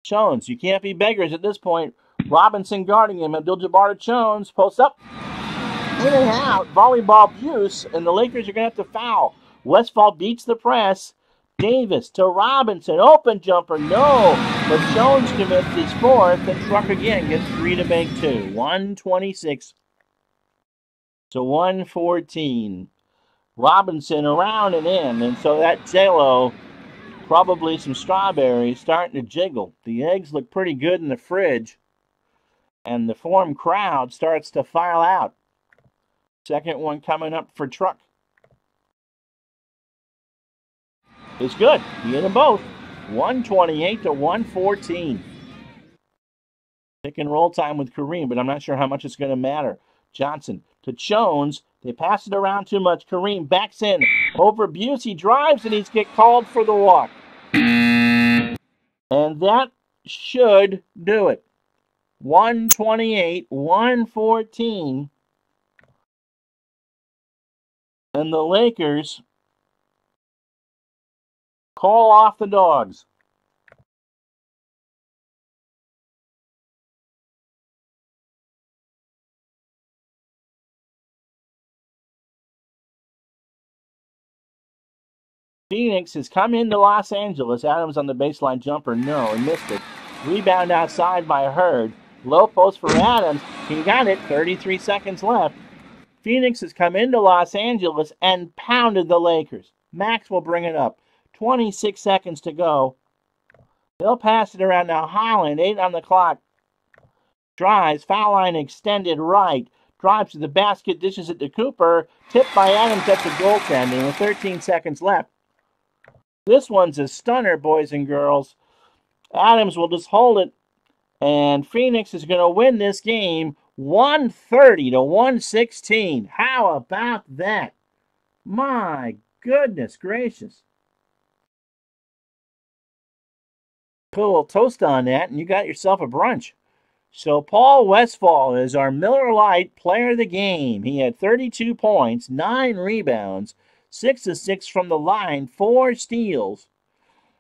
A: Jones, you can't be beggars at this point. Robinson guarding him. Abdul-Jabbar Jones posts up. In and out. Volleyball abuse, and the Lakers are going to have to foul. Westfall beats the press. Davis to Robinson. Open jumper. No. But Jones commits his fourth, and Truck again gets 3 to make 2. 126 to 114. Robinson around and in, and so that J-Lo, probably some strawberries, starting to jiggle. The eggs look pretty good in the fridge, and the Forum crowd starts to file out. Second one coming up for Truck. It's good. He hit them both. 128 to 114. Pick and roll time with Kareem, but I'm not sure how much it's going to matter. Johnson to Jones. They pass it around too much. Kareem backs in. Over Busey drives, and he's get called for the walk. And that should do it. 128, 114. And the Lakers call off the dogs. Phoenix has come into Los Angeles. Adams on the baseline jumper. No, he missed it. Rebound outside by Hurd. Low post for Adams. He got it. 33 seconds left. Phoenix has come into Los Angeles and pounded the Lakers. Max will bring it up. 26 seconds to go. They'll pass it around now. Holland, 8 on the clock. Drives. Foul line extended right. Drives to the basket. Dishes it to Cooper. Tipped by Adams at the goaltending with 13 seconds left. This one's a stunner, boys and girls. Adams will just hold it. And Phoenix is going to win this game 130 to 116. How about that? My goodness gracious. Put a little toast on that, and you got yourself a brunch. So Paul Westfall is our Miller Lite player of the game. He had 32 points, 9 rebounds, 6 assists from the line, 4 steals,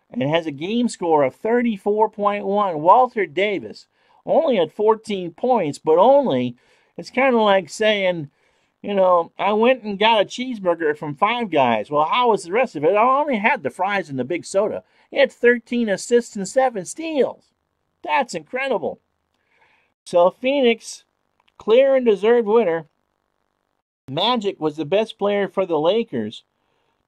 A: and has a game score of 34.1. Walter Davis only had 14 points, but only, it's kind of like saying, you know, I went and got a cheeseburger from Five Guys. Well, how was the rest of it? I only had the fries and the big soda. He had 13 assists and 7 steals. That's incredible. So Phoenix, clear and deserved winner. Magic was the best player for the Lakers.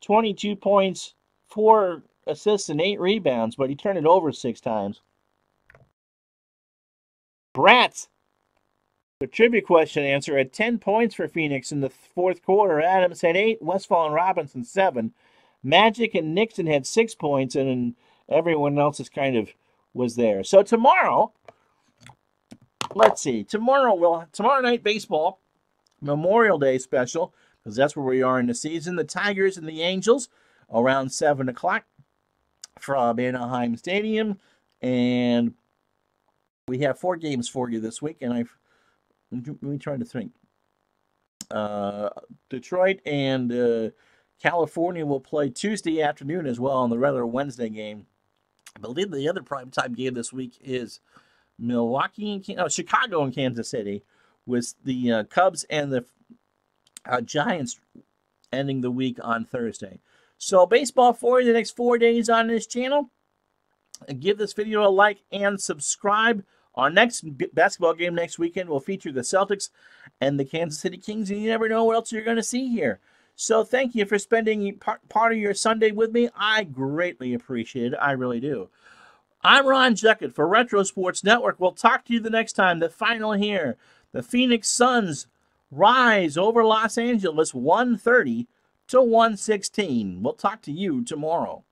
A: 22 points, 4 assists, and 8 rebounds, but he turned it over 6 times. Bratz, the trivia question answer, had 10 points for Phoenix in the fourth quarter. Adams had 8, Westfall and Robinson 7. Magic and Nixon had 6 points, and everyone else is kind of was there. So tomorrow, let's see. Tomorrow night baseball, Memorial Day special, because that's where we are in the season. The Tigers and the Angels around 7 o'clock from Anaheim Stadium. And we have 4 games for you this week. And let me try to think. Detroit and California will play Tuesday afternoon as well on the regular Wednesday game. I believe the other primetime game this week is Chicago and Kansas City, with the Cubs and the Giants ending the week on Thursday. So baseball for you the next 4 days on this channel. Give this video a like and subscribe. Our next basketball game next weekend will feature the Celtics and the Kansas City Kings, and you never know what else you're going to see here. So thank you for spending part of your Sunday with me. I greatly appreciate it. I really do. I'm Ron Jeckett for Retro Sports Network. We'll talk to you the next time. The final here. The Phoenix Suns rise over Los Angeles 130 to 116. We'll talk to you tomorrow.